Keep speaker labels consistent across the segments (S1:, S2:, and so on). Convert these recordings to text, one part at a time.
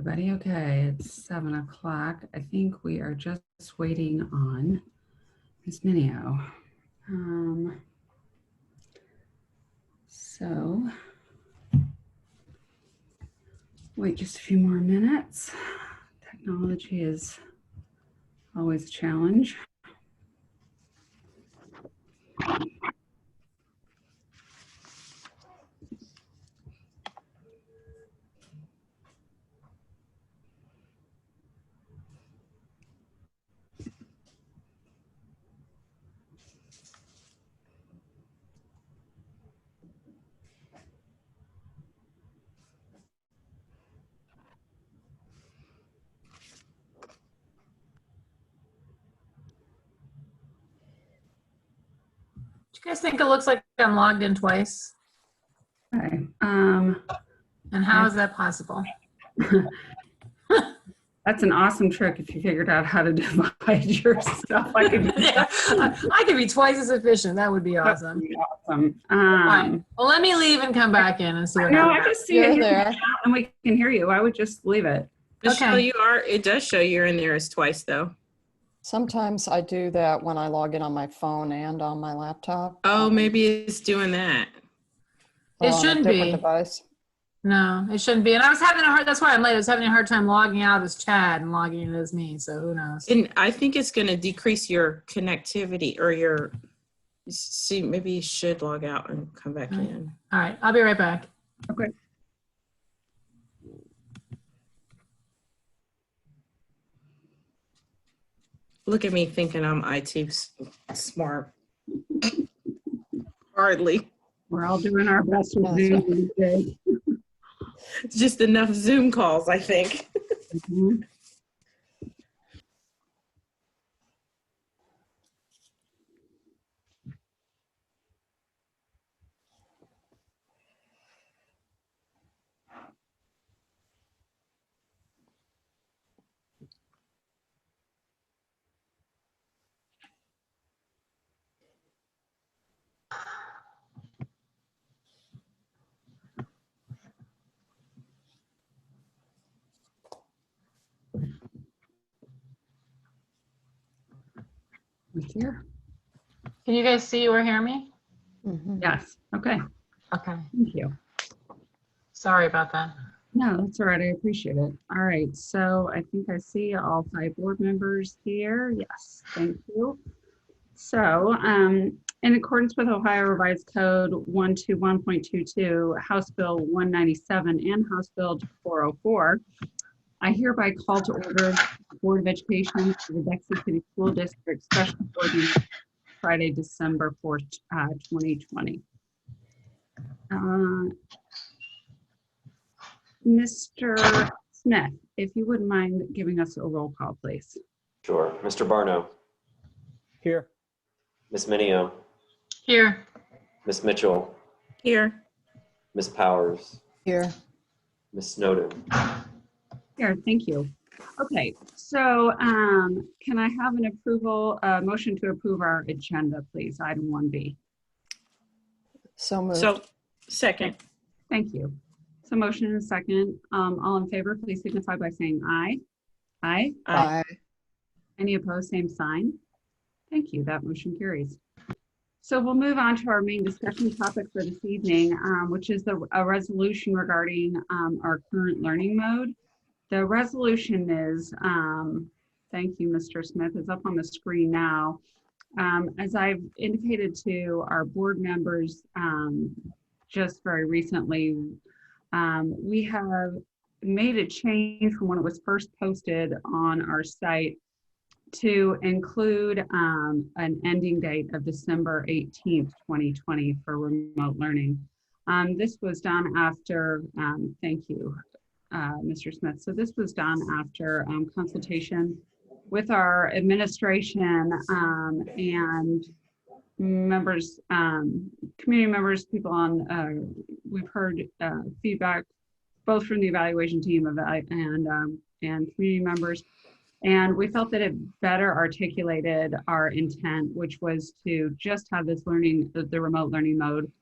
S1: everybody? Okay, it's 7 o'clock. I think we are just waiting on Ms. Minio. So wait just a few more minutes. Technology is always a challenge.
S2: Do you guys think it looks like I'm logged in twice?
S1: Okay.
S2: And how is that possible?
S1: That's an awesome trick if you figured out how to divide your stuff. I could
S2: I could be twice as efficient. That would be awesome.
S1: Awesome.
S2: Fine. Well, let me leave and come back in and see what
S1: No,
S2: happens.
S1: I just see it there and we can hear you. I would just leave it.
S3: Michelle, you are. It does show you're in there as twice, though.
S4: Sometimes I do that when I log in on my phone and on my laptop.
S3: Oh, maybe it's doing that.
S2: It shouldn't be.
S4: Device.
S2: No, it shouldn't be. And I was having a hard, that's why I'm late. I was having a hard time logging out as Chad and logging in as me. So who knows?
S3: And I think it's going to decrease your connectivity or your, see, maybe you should log out and come back in.
S2: All right. I'll be right back.
S1: Okay.
S3: Look at me thinking I'm IT smart. Hardly.
S1: We're all doing our best with Zoom these days.
S3: It's just enough Zoom calls, I think.
S1: Mm-hmm. We here?
S2: Can you guys see or hear me?
S4: Mm-hmm.
S1: Yes. Okay.
S2: Okay.
S1: Thank you.
S2: Sorry about that.
S1: No, that's all right. I appreciate it. All right. So I think I see all 5 board members here. Yes. Thank you. So in accordance with Ohio Revised Code 121.22, House Bill 197 and House Bill 404, I hereby call to order the Board of Education for the Bexley City School District Special Board meeting Friday, December 4th, 2020. Mr. Smith, if you wouldn't mind giving us a roll call, please.
S5: Sure. Mr. Barno.
S6: Here.
S5: Ms. Minio.
S2: Here.
S5: Ms. Mitchell.
S3: Here.
S5: Ms. Powers.
S4: Here.
S5: Ms. Snowden.
S1: Here, thank you. Okay, so can I have an approval, motion to approve our agenda, please, item 1B?
S4: So moved.
S3: So, second.
S1: Thank you. So motion and a second. All in favor, please signify by saying aye. Aye.
S4: Aye.
S1: Any opposed, same sign. Thank you, that motion carries. So we'll move on to our main discussion topic for this evening, which is a resolution regarding our current learning mode. The resolution is, thank you, Mr. Smith, is up on the screen now. As I've indicated to our board members just very recently, we have made a change from when it was first posted on our site to include an ending date of December 18th, 2020 for remote learning. This was done after, thank you, Mr. Smith. So this was done after consultation with our administration and members, community members, people on, we've heard feedback both from the evaluation team and community members. And we felt that it better articulated our intent, which was to just have this learning, the remote learning mode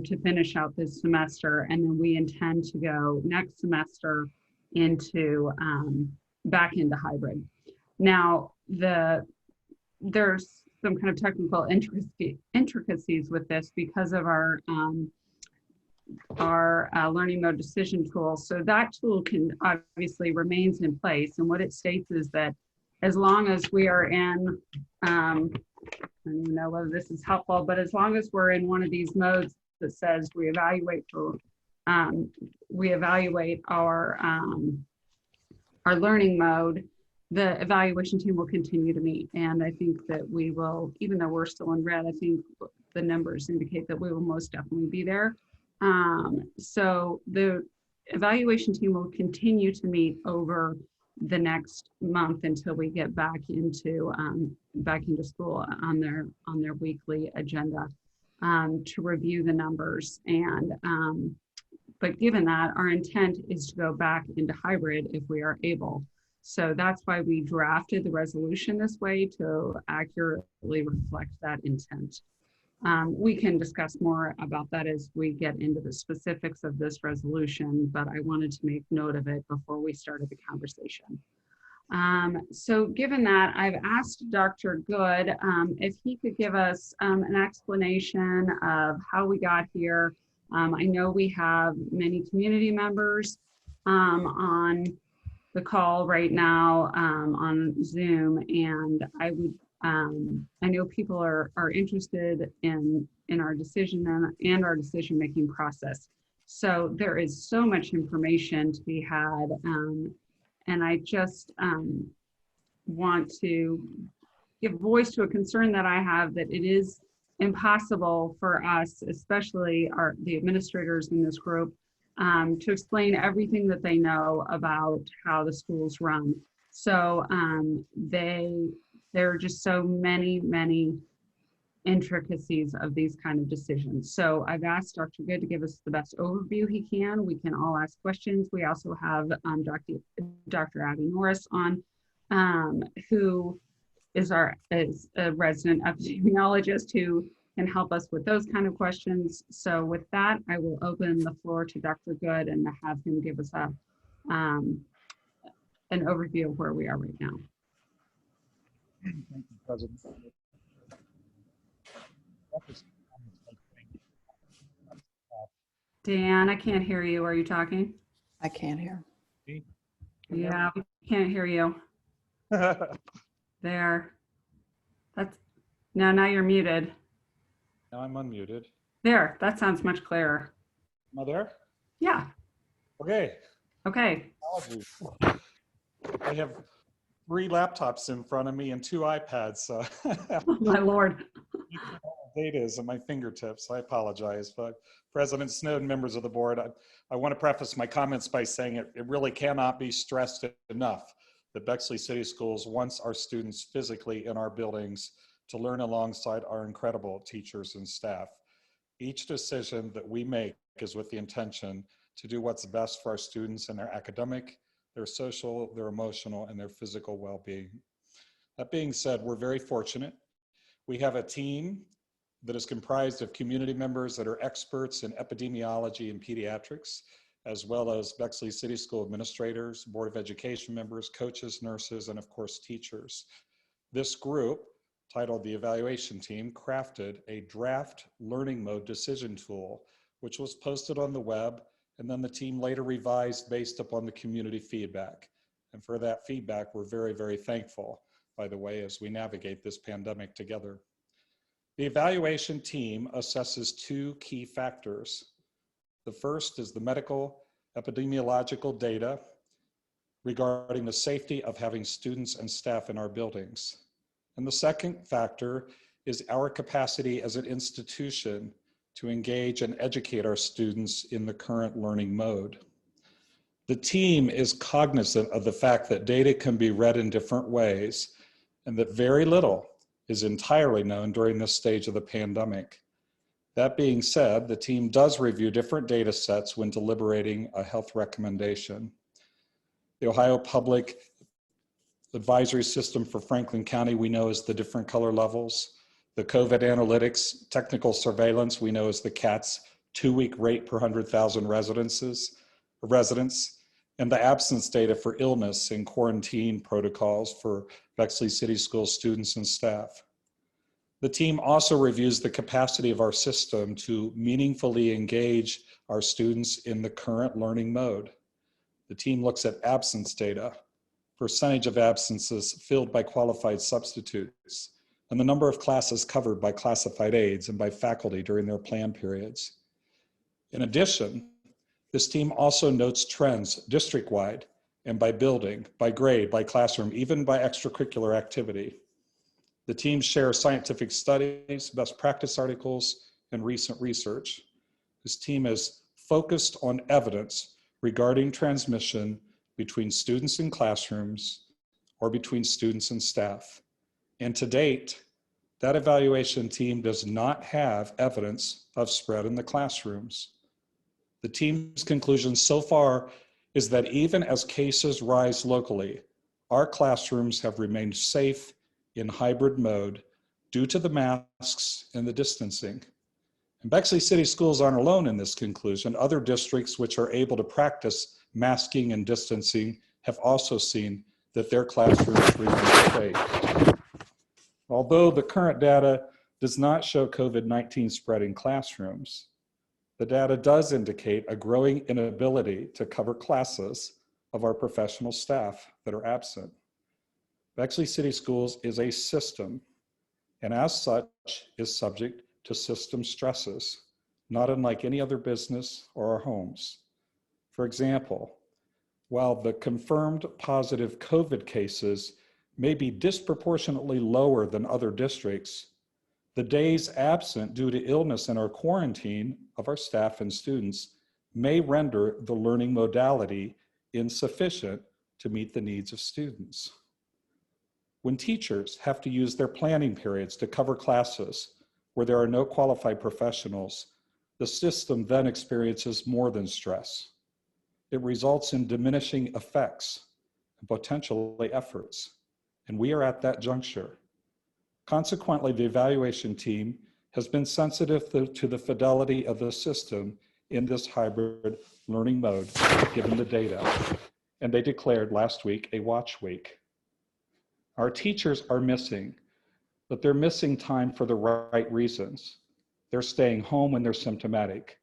S1: to finish out this semester. And then we intend to go next semester into back into hybrid. Now, there's some kind of technical intricacies with this because of our learning mode decision tool. So that tool can obviously remains in place. And what it states is that as long as we are in, I don't even know whether this is helpful, but as long as we're in one of these modes that says we evaluate our learning mode, the evaluation team will continue to meet. And I think that we will, even though we're still in red, I think the numbers indicate that we will most definitely be there. So the evaluation team will continue to meet over the next month until we get back into school on their weekly agenda to review the numbers. And but given that, our intent is to go back into hybrid if we are able. So that's why we drafted the resolution this way, to accurately reflect that intent. We can discuss more about that as we get into the specifics of this resolution, but I wanted to make note of it before we started the conversation. So given that, I've asked Dr. Good if he could give us an explanation of how we got here. I know we have many community members on the call right now on Zoom, and I know people are interested in our decision and our decision-making process. So there is so much information to be had, and I just want to give voice to a concern that I have, that it is impossible for us, especially the administrators in this group, to explain everything that they know about how the schools run. So there are just so many intricacies of these kind of decisions. So I've asked Dr. Good to give us the best overview he can. We can all ask questions. We also have Dr. Abby Norris on, who is a resident epidemiologist who can help us with those kind of questions. So with that, I will open the floor to Dr. Good and have him give us an overview of where we are right now.
S6: Thank you, President.
S1: Dan, I can't hear you. Are you talking?
S4: I can't hear.
S1: Yeah, we can't hear you. There. Now you're muted.
S6: Now I'm unmuted.
S1: There, that sounds much clearer.
S6: Am I there?
S1: Yeah,
S6: Okay.
S1: okay.
S6: Apologies. I have 3 laptops in front of me and 2 iPads. So
S1: Oh, my Lord.
S6: data is at my fingertips. I apologize. But President Snowden, members of the board, I want to preface my comments by saying it really cannot be stressed enough that Bexley City Schools wants our students physically in our buildings to learn alongside our incredible teachers and staff. Each decision that we make is with the intention to do what's best for our students and their academic, their social, their emotional, and their physical well-being. That being said, we're very fortunate. We have a team that is comprised of community members that are experts in epidemiology and pediatrics, as well as Bexley City School administrators, Board of Education members, coaches, nurses, and of course, teachers. This group, titled the Evaluation Team, crafted a draft learning mode decision tool, which was posted on the web, and then the team later revised based upon the community feedback. And for that feedback, we're very, very thankful, by the way, as we navigate this pandemic together. The evaluation team assesses 2 key factors. The first is the medical epidemiological data regarding the safety of having students and staff in our buildings. And the second factor is our capacity as an institution to engage and educate our students in the current learning mode. The team is cognizant of the fact that data can be read in different ways and that very little is entirely known during this stage of the pandemic. That being said, the team does review different data sets when deliberating a health recommendation. The Ohio Public Advisory System for Franklin County, we know as the different color levels. The COVID analytics technical surveillance, we know as the CATS 2-week rate per 100,000 residents. and the absence data for illness and quarantine protocols for Bexley City Schools students and staff. The team also reviews the capacity of our system to meaningfully engage our students in the current learning mode. The team looks at absence data, percentage of absences filled by qualified substitutes, and the number of classes covered by classified aides and by faculty during their plan periods. In addition, this team also notes trends district-wide and by building, by grade, by classroom, even by extracurricular activity. The team shares scientific studies, best practice articles, and recent research. This team is focused on evidence regarding transmission between students in classrooms or between students and staff. And to date, that evaluation team does not have evidence of spread in the classrooms. The team's conclusion so far is that even as cases rise locally, our classrooms have remained safe in hybrid mode due to the masks and the distancing. And Bexley City Schools aren't alone in this conclusion. Other districts which are able to practice masking and distancing have also seen that their classrooms remain safe. Although the current data does not show COVID-19 spread in classrooms, the data does indicate a growing inability to cover classes of our professional staff that are absent. Bexley City Schools is a system, and as such is subject to system stresses, not unlike any other business or our homes. For example, while the confirmed positive COVID cases may be disproportionately lower than other districts, the days absent due to illness and or quarantine of our staff and students may render the learning modality insufficient to meet the needs of students. When teachers have to use their planning periods to cover classes where there are no qualified professionals, the system then experiences more than stress. It results in diminishing effects and potentially efforts, and we are at that juncture. Consequently, the evaluation team has been sensitive to the fidelity of the system in this hybrid learning mode, given the data, and they declared last week a watch week. Our teachers are missing, but they're missing time for the right reasons. They're staying home when they're symptomatic.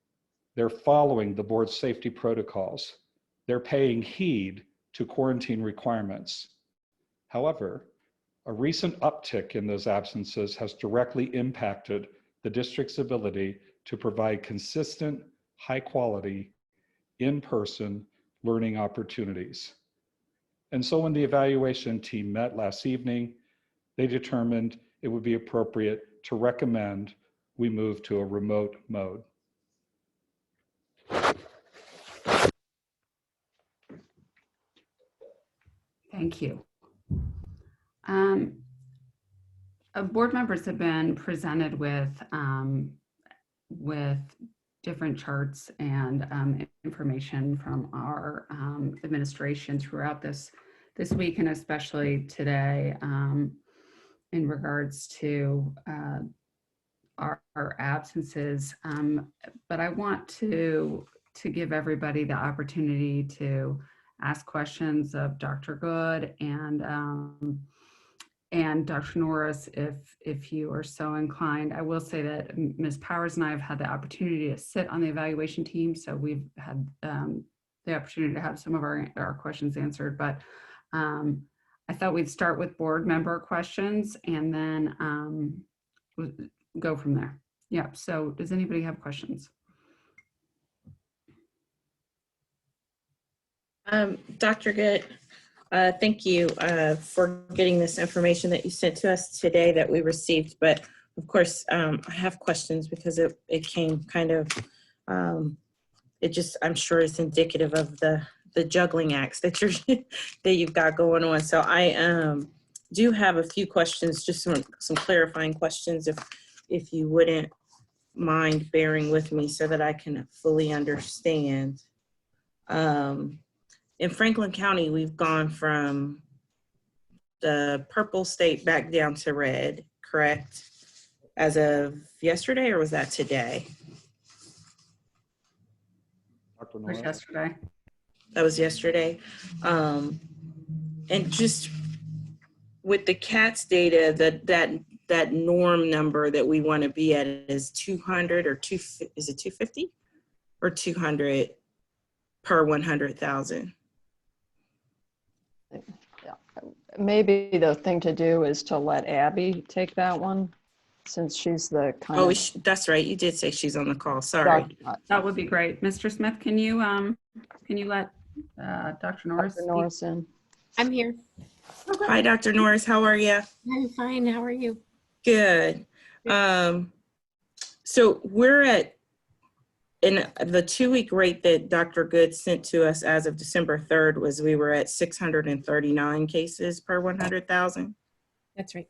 S6: They're following the board's safety protocols. They're paying heed to quarantine requirements. However, a recent uptick in those absences has directly impacted the district's ability to provide consistent, high-quality, in-person learning opportunities. And so when the evaluation team met last evening, they determined it would be appropriate to recommend we move to a remote mode.
S1: Thank you. Board members have been presented with different charts and information from our administration throughout this week, and especially today in regards to our absences. But I want to give everybody the opportunity to ask questions of Dr. Good and Dr. Norris, if you are so inclined. I will say that Ms. Powers and I have had the opportunity to sit on the evaluation team, so we've had the opportunity to have some of our questions answered, but I thought we'd start with board member questions and then go from there. Yeah, so does anybody have questions?
S3: Dr. Good, thank you for getting this information that you sent to us today that we received. But of course, I have questions because it came kind of, it just, I'm sure it's indicative of the juggling acts that you've got going on. So I do have a few questions, just some clarifying questions, if you wouldn't mind bearing with me so that I can fully understand. In Franklin County, we've gone from the purple state back down to red, correct? As of yesterday, or was that today?
S6: Dr.
S1: Or
S6: Norris?
S1: yesterday?
S3: That was yesterday. And just with the CATS data, that norm number that we want to be at is 200 or is it 250 or 200 per 100,000?
S4: Maybe the thing to do is to let Abby take that one, since she's the kind
S3: Oh,
S4: of.
S3: that's right. You did say she's on the call. Sorry.
S1: That would be great. Mr. Smith, can you let Dr. Norris
S4: Dr.
S1: speak?
S4: Norris in.
S7: I'm here.
S3: Hi, Dr. Norris. How are you?
S7: I'm fine. How are you?
S3: Good. So we're at, in the 2-week rate that Dr. Good sent to us as of December 3rd was we were at 639 cases per 100,000.
S7: That's right.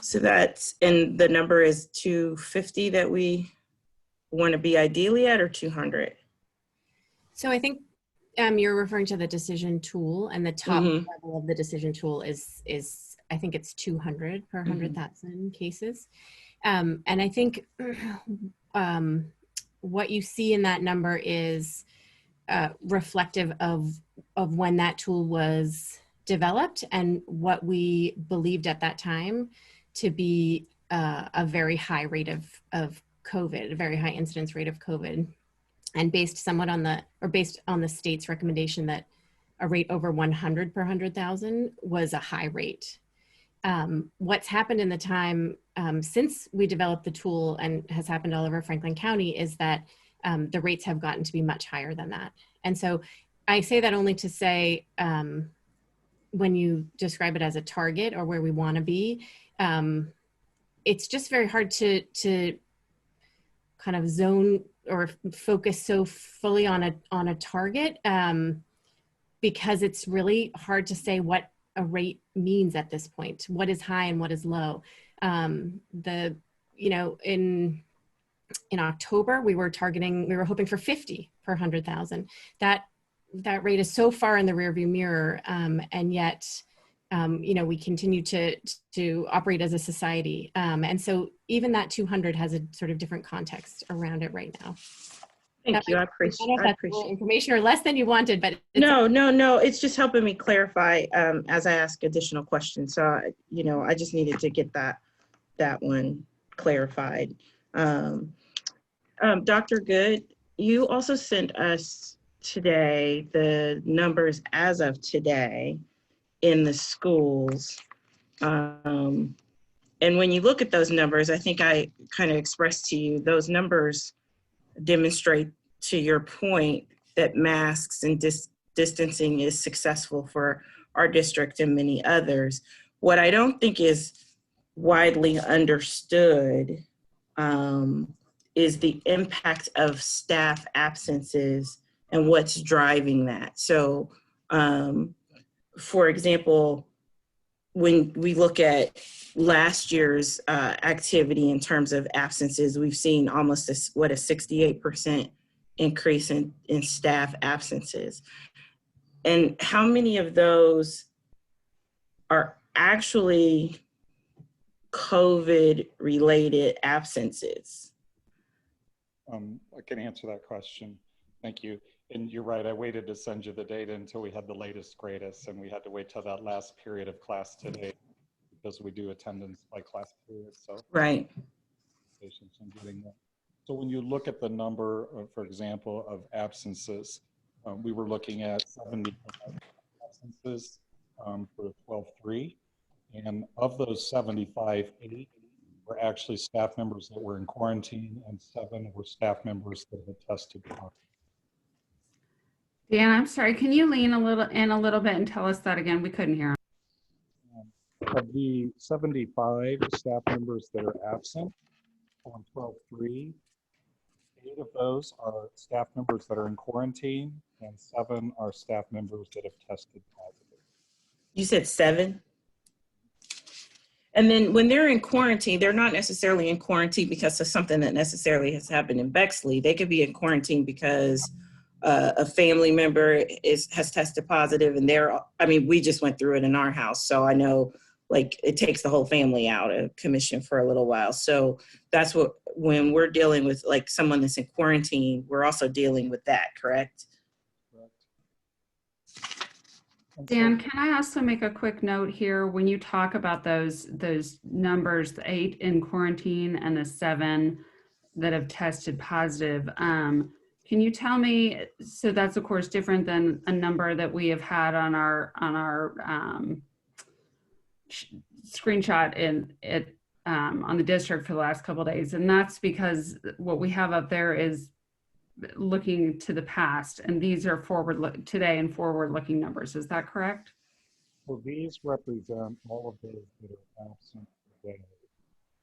S3: So that's, and the number is 250 that we want to be ideally at, or 200?
S7: So I think you're referring to the decision tool, and the top level of the decision tool is I think it's 200 per 100,000 cases. And I think what you see in that number is reflective of when that tool was developed and what we believed at that time to be a very high rate of COVID, a very high incidence rate of COVID, and based on the state's recommendation that a rate over 100 per 100,000 was a high rate. What's happened in the time since we developed the tool, and has happened all over Franklin County, is that the rates have gotten to be much higher than that. And so I say that only to say, when you describe it as a target or where we want to be, it's just very hard to kind of zone or focus so fully on a target, because it's really hard to say what a rate means at this point. What is high and what is low? In October, we were hoping for 50 per 100,000. That rate is so far in the rearview mirror, and yet, we continue to operate as a society. And so even that 200 has a sort of different context around it right now.
S3: Thank you. I
S7: I don't know
S3: appreciate
S7: if that's more information or less than you wanted, but
S3: No. It's just helping me clarify as I ask additional questions. So, I just needed to get that one clarified. Dr. Good, you also sent us today the numbers as of today in the schools. And when you look at those numbers, I think I kind of expressed to you, those numbers demonstrate, to your point, that masks and distancing is successful for our district and many others. What I don't think is widely understood is the impact of staff absences and what's driving that. So, for example, when we look at last year's activity in terms of absences, we've seen almost a 68% increase in staff absences. And how many of those are actually COVID-related absences?
S6: I can answer that question. Thank you. And you're right, I waited to send you the data until we had the latest, greatest, and we had to wait till that last period of class today because we do attendance by class period. So
S3: Right.
S6: Patients and getting that. So when you look at the number, for example, of absences, we were looking at 70 absences for 12-3. And of those 75, 8 were actually staff members that were in quarantine, and 7 were staff members that had tested positive.
S1: Dan, I'm sorry, can you lean a little bit and tell us that again? We couldn't hear him.
S6: Of the 75 staff members that are absent on 12-3, 8 of those are staff members that are in quarantine, and 7 are staff members that have tested positive.
S3: You said 7? And then when they're in quarantine, they're not necessarily in quarantine because of something that necessarily has happened in Bexley. They could be in quarantine because a family member has tested positive, and we just went through it in our house. So I know, like, it takes the whole family out of commission for a little while. So that's when we're dealing with like someone that's in quarantine, we're also dealing with that, correct?
S6: Correct. And so-
S1: Dan, can I also make a quick note here? When you talk about those numbers, the 8 in quarantine and the 7 that have tested positive, can you tell me, so that's of course different than a number that we have had on our screenshot on the district for the last couple of days. And that's because what we have up there is looking to the past, and these are today and forward looking numbers. Is that correct?
S6: Well, these represent all of those that are absent today,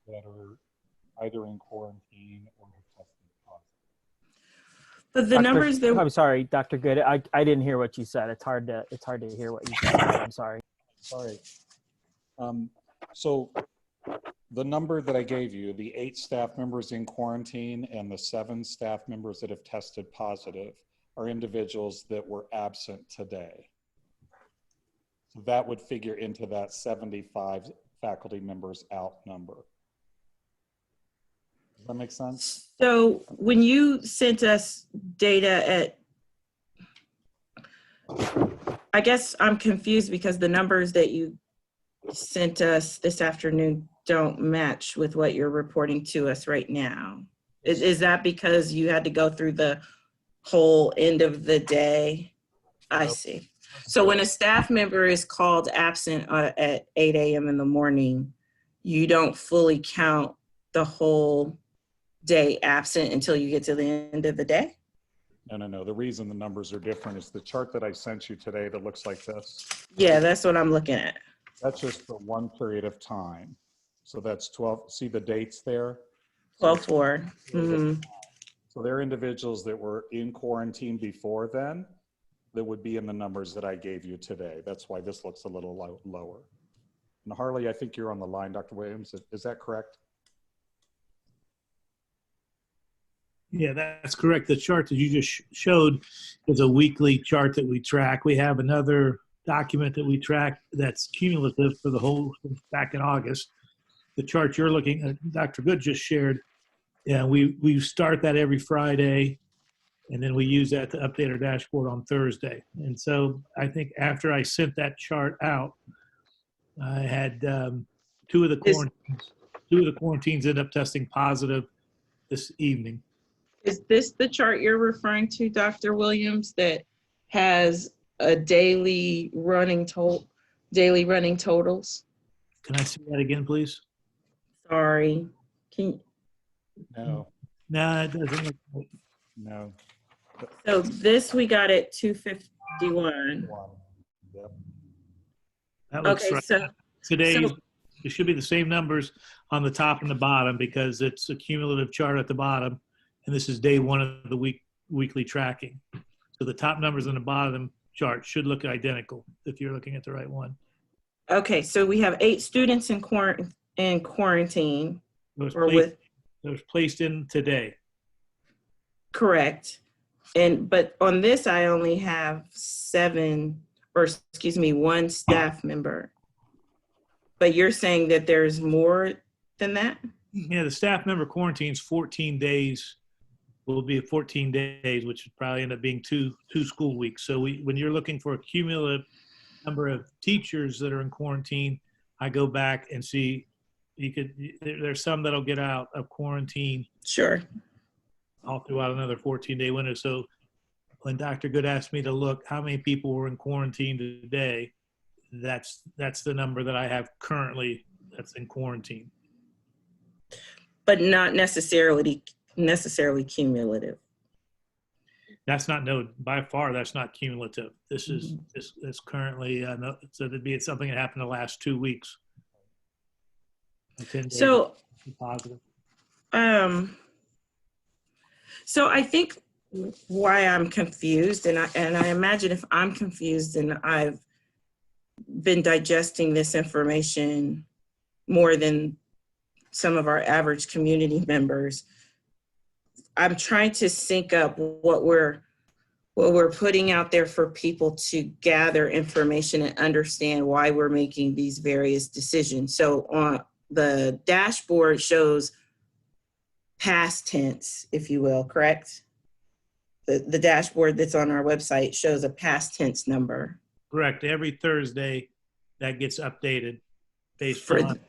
S6: that are either in quarantine or have tested positive.
S3: But the numbers that
S8: I'm sorry, Dr. Good. I didn't hear what you said. It's hard to hear what you said. I'm sorry.
S6: Sorry. So the number that I gave you, the 8 staff members in quarantine and the 7 staff members that have tested positive, are individuals that were absent today. So that would figure into that 75 faculty members out number. Does that make sense?
S3: So when you sent us data I guess I'm confused because the numbers that you sent us this afternoon don't match with what you're reporting to us right now. Is that because you had to go through the whole end of the day? I see. So when a staff member is called absent at 8 a.m. in the morning, you don't fully count the whole day absent until you get to the end of the day?
S6: No. The reason the numbers are different is the chart that I sent you today that looks like this.
S3: Yeah, that's what I'm looking at.
S6: That's just for one period of time. So that's 12, see the dates there?
S3: 12/4. Mm-hmm.
S6: So there are individuals that were in quarantine before then that would be in the numbers that I gave you today. That's why this looks a little lower. And Harley, I think you're on the line, Dr. Williams. Is that correct?
S9: Yeah, that's correct. The chart that you just showed is a weekly chart that we track. We have another document that we track that's cumulative for the whole back in August. The chart you're looking at, Dr. Good just shared, yeah, we start that every Friday, and then we use that to update our dashboard on Thursday. And so I think after I sent that chart out, I had two of the quarantines end up testing positive this evening.
S3: Is this the chart you're referring to, Dr. Williams, that has a daily running totals?
S9: Can I see that again, please?
S3: Sorry.
S6: No.
S9: No, it doesn't look like.
S6: No.
S3: So this we got at 251.
S6: Yep.
S9: That looks
S3: Okay,
S9: right.
S3: so
S9: Today,
S3: so-
S9: it should be the same numbers on the top and the bottom because it's a cumulative chart at the bottom, and this is day one of the weekly tracking. So the top numbers on the bottom chart should look identical if you're looking at the right one.
S3: okay, so we have 8 students in quarantine.
S9: It
S3: Or with
S9: was placed in today.
S3: correct. But on this, I only have 1 staff member. But you're saying that there's more than that?
S9: Yeah, the staff member quarantines 14 days. Will be 14 days, which would probably end up being two school weeks. So when you're looking for a cumulative number of teachers that are in quarantine, I go back and see. There's some that'll get out of quarantine.
S3: Sure.
S9: All throughout another 14-day window. So when Dr. Good asked me to look how many people were in quarantine today, that's the number that I have currently that's in quarantine.
S3: But not necessarily cumulative.
S9: That's not by far. That's not cumulative. This is currently so it'd be something that happened the last 2 weeks. 10 days
S3: So
S9: positive.
S3: So I think why I'm confused, and I imagine if I'm confused and I've been digesting this information more than some of our average community members, I'm trying to sync up what we're putting out there for people to gather information and understand why we're making these various decisions. So on the dashboard shows past tense, if you will, correct? The dashboard that's on our website shows a past tense number
S9: Correct. Every Thursday, that gets updated based
S3: For
S9: on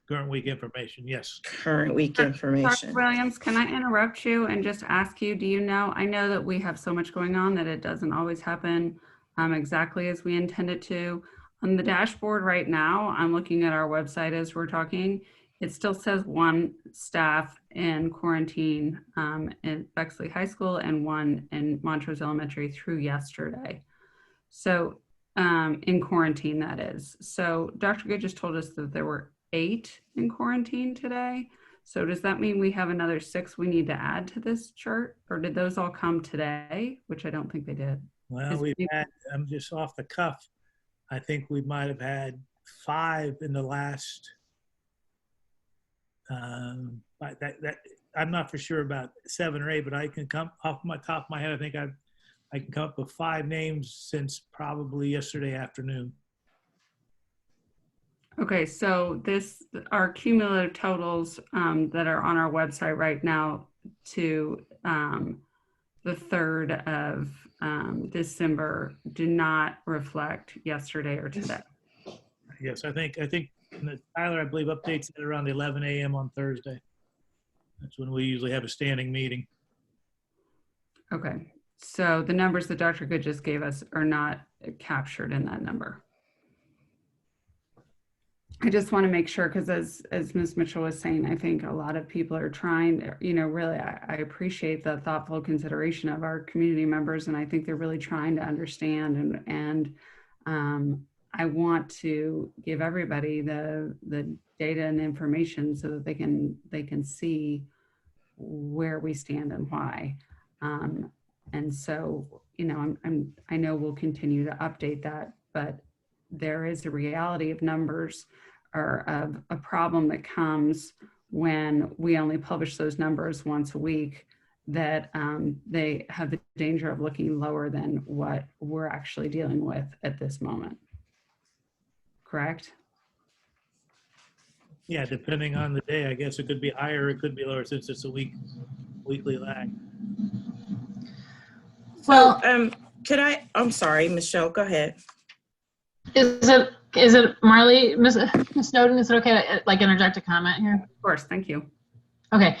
S9: current week information. Yes.
S3: current week
S1: Dr.
S3: information.
S1: Williams, can I interrupt you and just ask you, do you know, I know that we have so much going on that it doesn't always happen exactly as we intend it to. On the dashboard right now, I'm looking at our website as we're talking. It still says 1 staff in quarantine in Bexley High School and 1 in Montrose Elementary through yesterday. So in quarantine, that is. So Dr. Good just told us that there were 8 in quarantine today. So does that mean we have another 6 we need to add to this chart? Or did those all come today? Which I don't think they did.
S9: Well, we've had, I'm just off the cuff, I think we might have had 5 in the last, I'm not for sure about 7 or 8, but I can come off my top of my head. I think I can come up with 5 names since probably yesterday afternoon.
S1: Okay, so our cumulative totals that are on our website right now to the 3rd of December do not reflect yesterday or today.
S9: Yes, I think Tyler, I believe, updates it around 11 a.m. on Thursday. That's when we usually have a standing meeting.
S1: Okay, so the numbers that Dr. Good just gave us are not captured in that number. I just want to make sure, because as Ms. Mitchell was saying, I think a lot of people are trying, really, I appreciate the thoughtful consideration of our community members, and I think they're really trying to understand, and I want to give everybody the data and information so that they can see where we stand and why. And so, I know we'll continue to update that, but there is a reality of numbers or of a problem that comes when we only publish those numbers once a week, that they have the danger of looking lower than what we're actually dealing with at this moment. Correct?
S9: Yeah, depending on the day, I guess it could be higher, it could be lower, since it's a weekly lag.
S3: So, I'm sorry, Michelle, go ahead.
S2: Is it Marley, Ms. Snowden, is it okay to interject a comment here?
S1: Of course, thank you.
S2: Okay.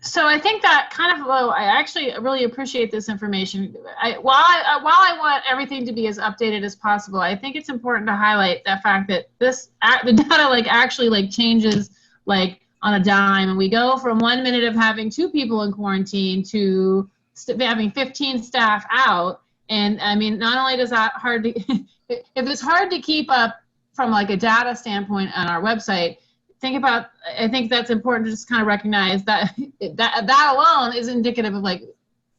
S2: So I think that I actually really appreciate this information. While I want everything to be as updated as possible, I think it's important to highlight the fact that the data actually changes on a dime, and we go from 1 minute of having 2 people in quarantine to having 15 staff out. And I mean, not only does that hard to, if it's hard to keep up from a data standpoint on our website, I think that's important to just recognize that that alone is indicative of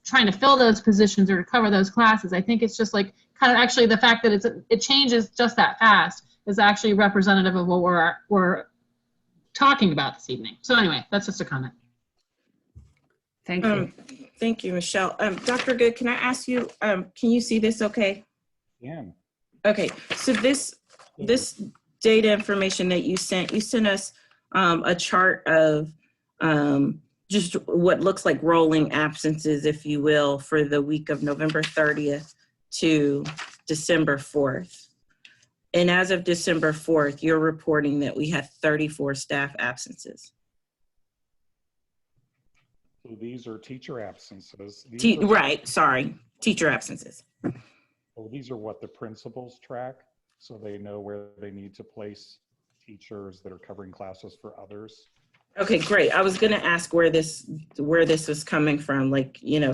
S2: trying to fill those positions or to cover those classes. I think it's just actually the fact that it changes just that fast is actually representative of what we're talking about this evening. So anyway, that's just a comment.
S1: Thank you.
S3: Thank you, Michelle. Dr. Good, can I ask you, can you see this okay?
S6: Yeah.
S3: Okay, so this data information that you sent us a chart of just what looks like rolling absences, if you will, for the week of November 30th to December 4th. And as of December 4th, you're reporting that we had 34 staff absences.
S6: So these are teacher absences.
S3: Right, sorry, teacher absences.
S6: Oh, these are what the principals track, so they know where they need to place teachers that are covering classes for others.
S3: Okay, great. I was going to ask where this was coming from,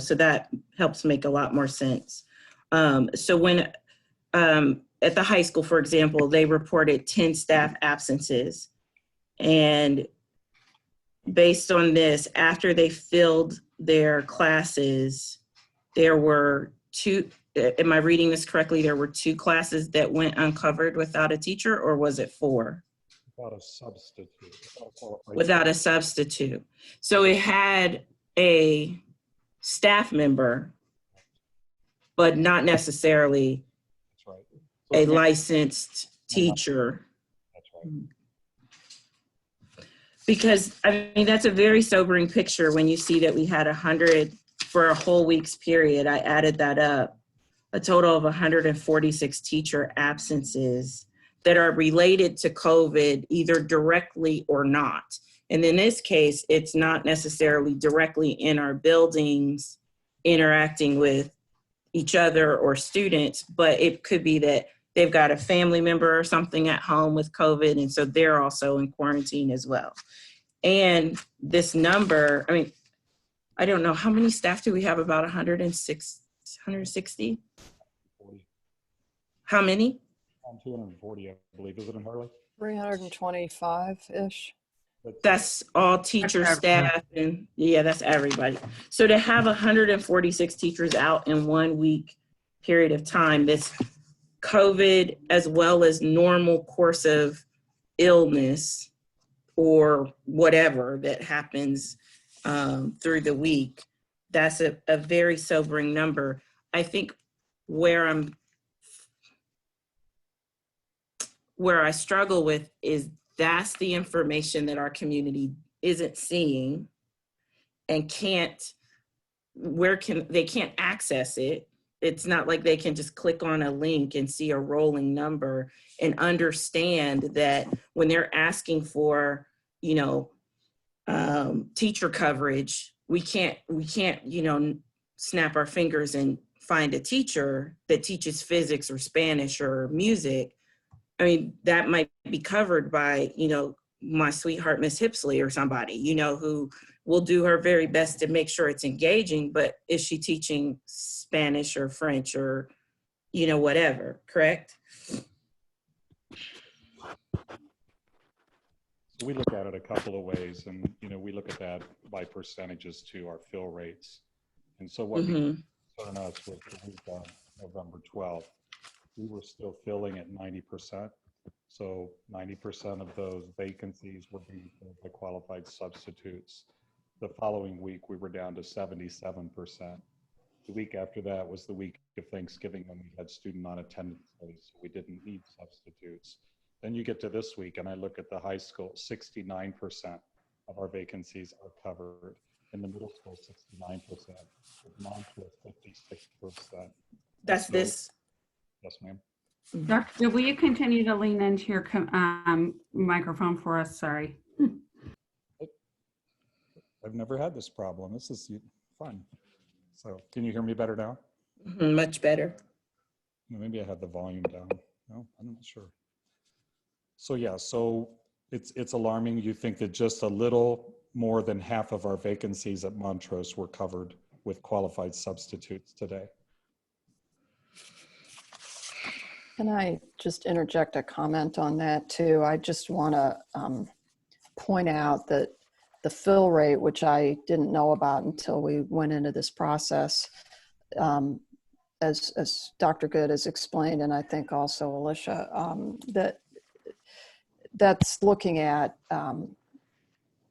S3: so that helps make a lot more sense. So when at the high school, for example, they reported 10 staff absences, and based on this, after they filled their classes, there were 2, am I reading this correctly? There were 2 classes that went uncovered without a teacher, or was it 4?
S6: Without a substitute.
S3: Without a substitute. So it had a staff member, but not necessarily
S6: That's right. So
S3: a licensed teacher.
S6: That's right.
S3: Because, I mean, that's a very sobering picture when you see that we had 100 for a whole week's period. I added that up. a total of 146 teacher absences that are related to COVID, either directly or not. And in this case, it's not necessarily directly in our buildings interacting with each other or students, but it could be that they've got a family member or something at home with COVID, and so they're also in quarantine as well. And this number, I mean, I don't know, how many staff do we have? About 160?
S6: 40.
S3: How many?
S6: 240, I believe. Is it in Harley?
S4: 325-ish.
S3: That's all teacher staff, and yeah, that's everybody. So to have 146 teachers out in 1 week period of time, this COVID as well as normal course of illness or whatever that happens through the week, that's a very sobering number. I think where I struggle with is that's the information that our community isn't seeing and can't access it. It's not like they can just click on a link and see a rolling number and understand that when they're asking for, teacher coverage, we can't, snap our fingers and find a teacher that teaches physics or Spanish or music. I mean, that might be covered by, my sweetheart, Miss Hipsley or somebody, who will do her very best to make sure it's engaging, but is she teaching Spanish or French or, whatever, correct?
S6: We look at it a couple of ways, and, we look at that by percentages to our fill rates. And so what concerned us was the week on November 12th, we were still filling at 90%. So 90% of those vacancies were being filled by qualified substitutes. The following week, we were down to 77%. The week after that was the week of Thanksgiving when we had student non-attendance days, so we didn't need substitutes. Then you get to this week, and I look at the high school, 69% of our vacancies are covered. In the middle school, 69%. With non-school, 56%.
S3: That's so, this.
S6: Yes, ma'am.
S1: Doctor, will you continue to lean into your microphone for us? Sorry.
S6: I've never had this problem. This is fun. So can you hear me better now?
S3: Much better.
S6: Maybe I had the volume down. No, I'm not sure. So yeah, so it's alarming. You think that just a little more than half of our vacancies at Montrose were covered with qualified substitutes today.
S4: Can I just interject a comment on that too? I just want to point out that the fill rate, which I didn't know about until we went into this process, as Dr. Good has explained, and I think also Alicia, that's looking at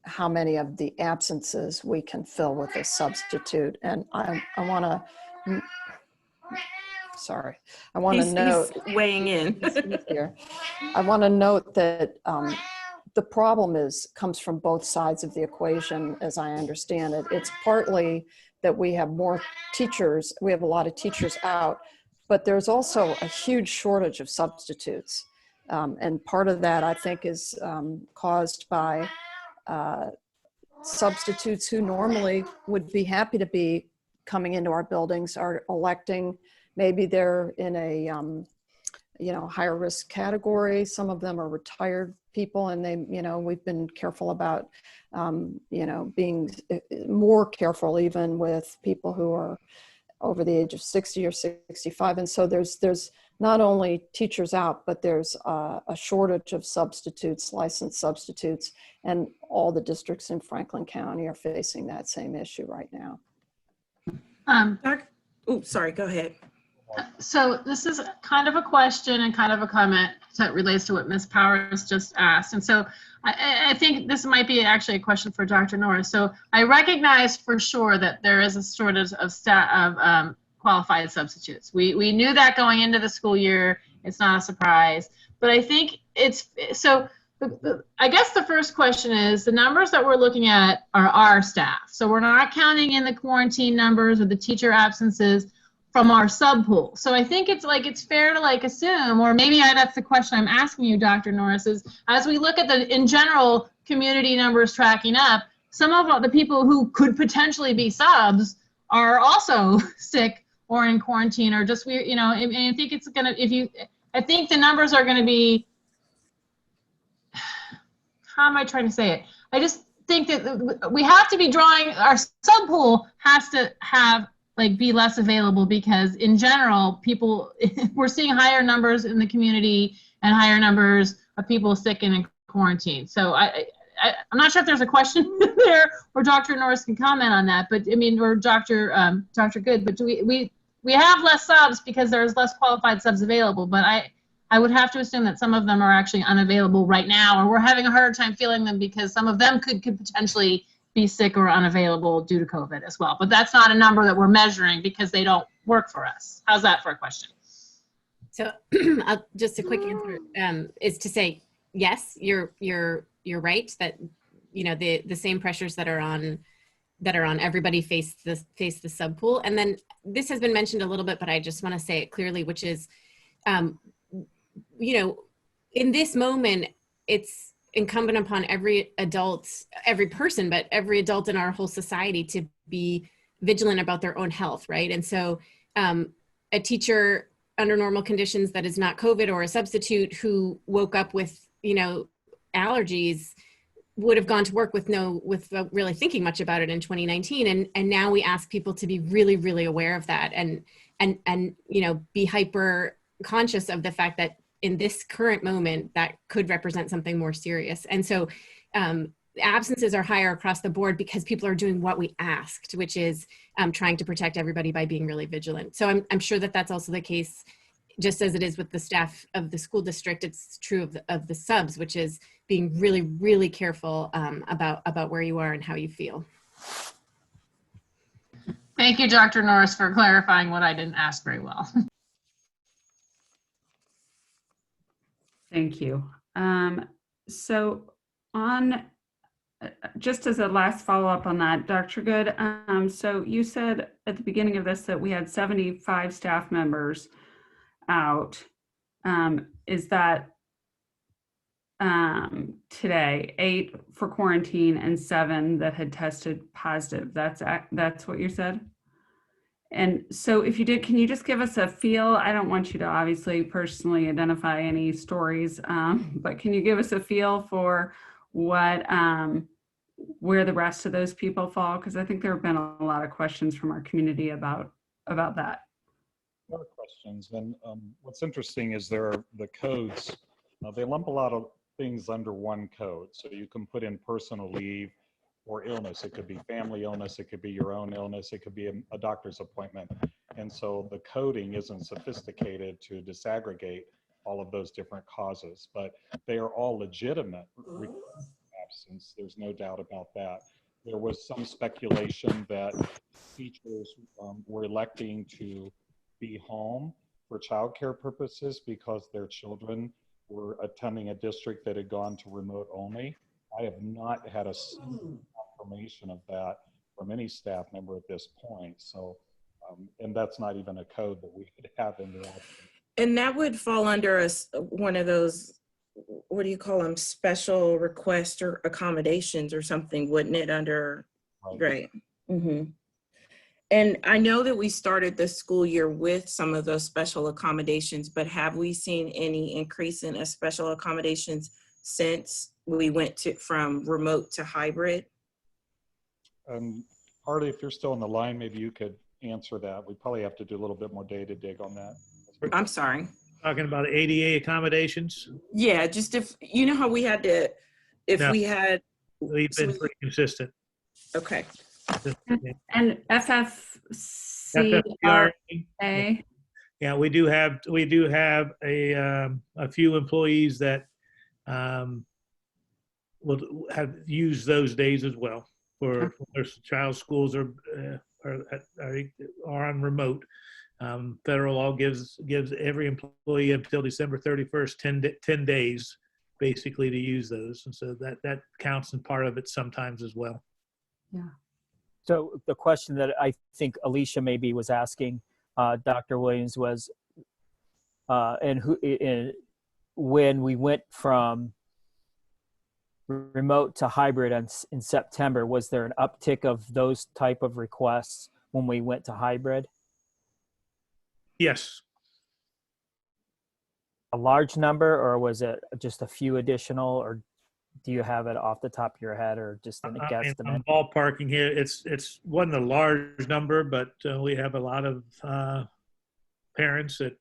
S4: how many of the absences we can fill with a substitute. And I want to, sorry, I want to note,
S3: he's weighing in.
S4: here. I want to note that the problem comes from both sides of the equation, as I understand it. It's partly that we have more teachers, we have a lot of teachers out, but there's also a huge shortage of substitutes. And part of that, I think, is caused by substitutes who normally would be happy to be coming into our buildings are electing. Maybe they're in a higher risk category. Some of them are retired people, and they, we've been careful about, being more careful even with people who are over the age of 60 or 65. And so there's not only teachers out, but there's a shortage of substitutes, licensed substitutes, and all the districts in Franklin County are facing that same issue right now.
S3: Sorry, go ahead.
S2: So this is kind of a question and kind of a comment that relates to what Ms. Powers just asked. And so I think this might be actually a question for Dr. Norris. So I recognize for sure that there is a shortage of qualified substitutes. We knew that going into the school year. It's not a surprise. But I think I guess the first question is, the numbers that we're looking at are our staff. So we're not counting in the quarantine numbers or the teacher absences. from our sub pool. So I think it's fair to assume, or maybe that's the question I'm asking you, Dr. Norris, is as we look at the, in general, community numbers tracking up, some of the people who could potentially be subs are also sick or in quarantine or just weird, and I think it's gonna, I think the numbers are gonna be, how am I trying to say it? I just think that we have to be drawing, our sub pool has to have, be less available because in general, people, we're seeing higher numbers in the community and higher numbers of people sick and in quarantine. So I'm not sure if there's a question there or Dr. Norris can comment on that, but I mean, or Dr. Good, but do we have less subs because there's less qualified subs available, but I would have to assume that some of them are actually unavailable right now, or we're having a harder time filling them because some of them could potentially be sick or unavailable due to COVID as well. But that's not a number that we're measuring because they don't work for us. How's that for a question?
S7: So just a quick answer is to say, yes, you're right that, the same pressures that are on everybody face the sub pool. And then this has been mentioned a little bit, but I just want to say it clearly, which is, in this moment, it's incumbent upon every adult, every person, but every adult in our whole society to be vigilant about their own health, right? And so a teacher under normal conditions that is not COVID or a substitute who woke up with, allergies would have gone to work without really thinking much about it in 2019. And now we ask people to be really, really aware of that and be hyper conscious of the fact that in this current moment, that could represent something more serious. And so absences are higher across the board because people are doing what we asked, which is trying to protect everybody by being really vigilant. So I'm sure that that's also the case, just as it is with the staff of the school district, it's true of the subs, which is being really, really careful about where you are and how you feel.
S2: Thank you, Dr. Norris, for clarifying what I didn't ask very well.
S1: Thank you. So on, just as a last follow-up on that, Dr. Good, so you said at the beginning of this that we had 75 staff members out. Is that today, 8 for quarantine and 7 that had tested positive? That's what you said? And so if you did, can you just give us a feel? I don't want you to obviously personally identify any stories, but can you give us a feel for what, where the rest of those people fall? Because I think there have been a lot of questions from our community about that.
S6: Other questions. And what's interesting is there are the codes. They lump a lot of things under one code. So you can put in personal leave or illness. It could be family illness. It could be your own illness. It could be a doctor's appointment. And so the coding isn't sophisticated to disaggregate all of those different causes, but they are all legitimate absence. There's no doubt about that. There was some speculation that teachers were electing to be home for childcare purposes because their children were attending a district that had gone to remote only. I have not had a single confirmation of that from any staff member at this point. So, and that's not even a code that we could have in the app.
S3: And that would fall under one of those, what do you call them, special requests or accommodations or something, wouldn't it, under, right? Mm-hmm. And I know that we started the school year with some of those special accommodations, but have we seen any increase in special accommodations since we went from remote to hybrid?
S6: Harley, if you're still on the line, maybe you could answer that. We probably have to do a little bit more data dig on that.
S3: I'm sorry.
S9: Talking about ADA accommodations?
S3: Yeah, just if, you know how we had to, if
S9: No.
S3: we had.
S9: We've been pretty consistent.
S3: Okay.
S1: And FFCRA.
S9: Yeah, we do have a few employees that will have used those days as well for their child schools are on remote. Federal law gives every employee until December 31st 10 days basically to use those, and so that counts in part of it sometimes as well.
S1: Yeah.
S8: So the question that I think Alicia maybe was asking Dr. Williams, was when we went from remote to hybrid in September, was there an uptick of those type of requests when we went to hybrid?
S9: Yes.
S8: A large number, or was it just a few additional, or do you have it off the top of your head, or just in a guesstimate?
S9: I'm ballparking here. It's wasn't a large number, but we have a lot of parents that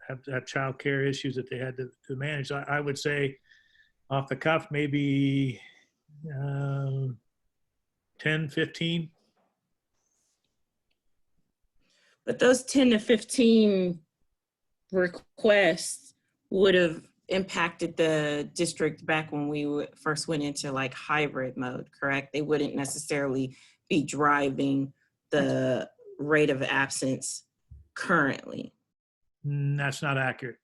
S9: have child care issues that they had to manage. I would say off the cuff, maybe 10, 15.
S3: But those 10 to 15 requests would have impacted the district back when we first went into like hybrid mode, correct? They wouldn't necessarily be driving the rate of absence currently.
S9: That's not accurate.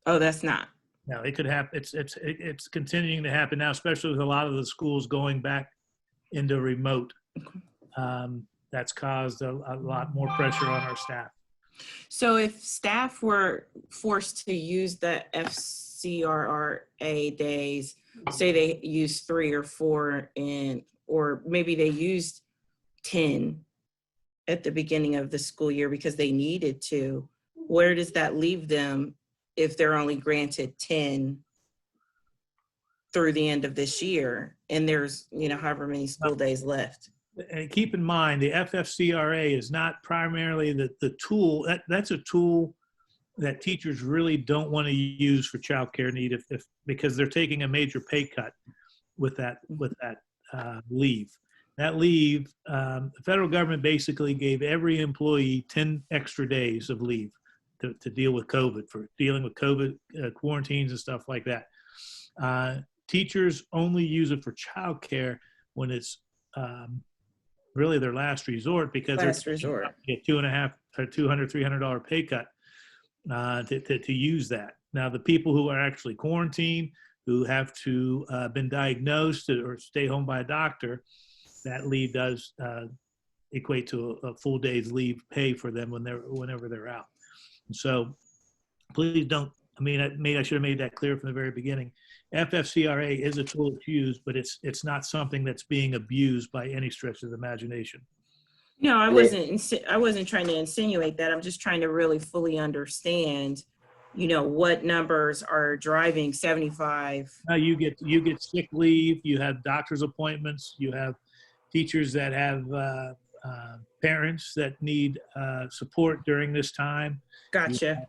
S3: Oh, that's not.
S9: No, it could happen. It's continuing to happen now, especially with a lot of the schools going back into remote. That's caused a lot more pressure on our staff.
S3: So if staff were forced to use the FCRRA days, say they use 3 or 4 or maybe they used 10 at the beginning of the school year because they needed to, where does that leave them if they're only granted 10 through the end of this year and there's, however many school days left?
S9: And keep in mind, the FFCRA is not primarily the tool. That's a tool that teachers really don't want to use for child care need because they're taking a major pay cut with that leave. That leave, the federal government basically gave every employee 10 extra days of leave to deal with COVID, for dealing with COVID quarantines and stuff like that. Teachers only use it for child care when it's really their last resort, because they're get $250 or $200, $300 pay cut to use that. Now, the people who are actually quarantined, who have to been diagnosed or stay home by a doctor, that leave does equate to a full day's leave pay for them whenever they're out. And so, please don't. I should have made that clear from the very beginning. FFCRA is a tool that's used, but it's not something that's being abused by any stretch of the imagination.
S3: No, I wasn't trying to insinuate that. I'm just trying to really fully understand, what numbers are driving 75.
S9: You get sick leave. You have doctor's appointments. You have teachers that have parents that need support during this time.
S3: Gotcha.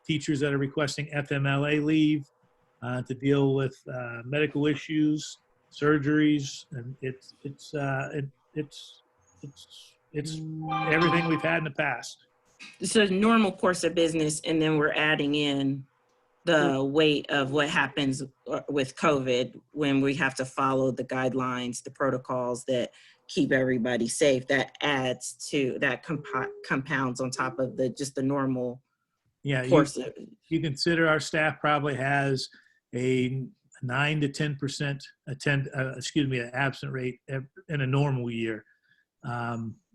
S9: Teachers that are requesting FMLA leave to deal with medical issues, surgeries, and it's everything we've had in the past.
S3: It's a normal course of business, and then we're adding in the weight of what happens with COVID when we have to follow the guidelines, the protocols that keep everybody safe. That adds to that compounds on top of the normal.
S9: Yeah, you consider our staff probably has a 9 to 10% absent rate in a normal year,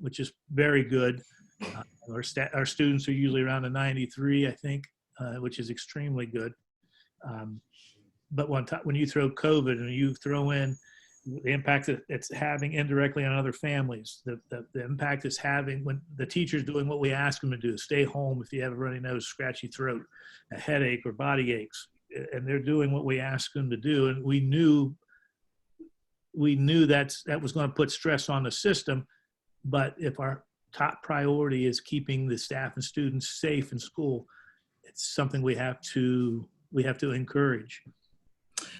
S9: which is very good. Our students are usually around a 93, I think, which is extremely good. But when you throw COVID and you throw in the impact that it's having indirectly on other families, the impact it's having when the teacher's doing what we ask them to do, stay home if you have a runny nose, scratchy throat, a headache, or body aches, and they're doing what we ask them to do, and we knew that was going to put stress on the system. But if our top priority is keeping the staff and students safe in school, it's something we have to encourage.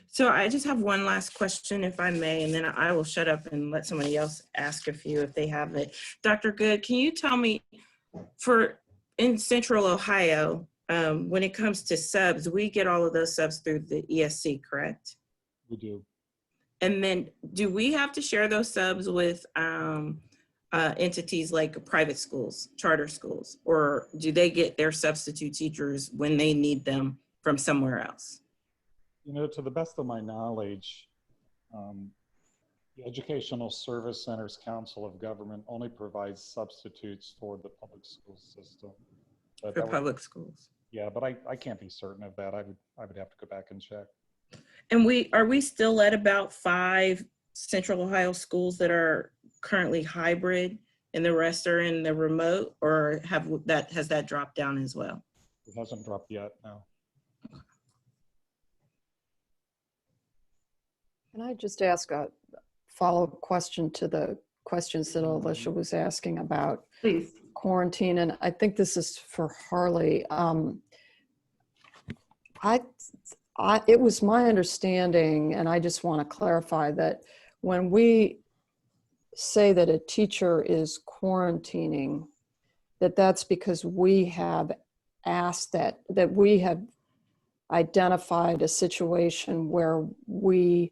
S3: So I just have one last question, if I may, and then I will shut up and let somebody else ask a few if they have it. Dr. Good, can you tell me, in Central Ohio, when it comes to subs, we get all of those subs through the ESC, correct?
S9: We do.
S3: And then do we have to share those subs with entities like private schools, charter schools, or do they get their substitute teachers when they need them from somewhere else?
S6: To the best of my knowledge, The Educational Service Centers Council of Government only provides substitutes for the public school system. But
S3: For
S6: that would-
S3: public schools.
S6: Yeah, but I can't be certain of that. I would have to go back and check.
S3: And are we still at about 5 Central Ohio schools that are currently hybrid and the rest are in the remote, or has that dropped down as well?
S6: It hasn't dropped yet, no.
S4: Can I just ask a follow-up question to the questions that Alicia was asking about
S1: Please.
S4: quarantine? And I think this is for Harley. It was my understanding, and I just want to clarify that when we say that a teacher is quarantining, that's because we have asked that we have identified a situation where we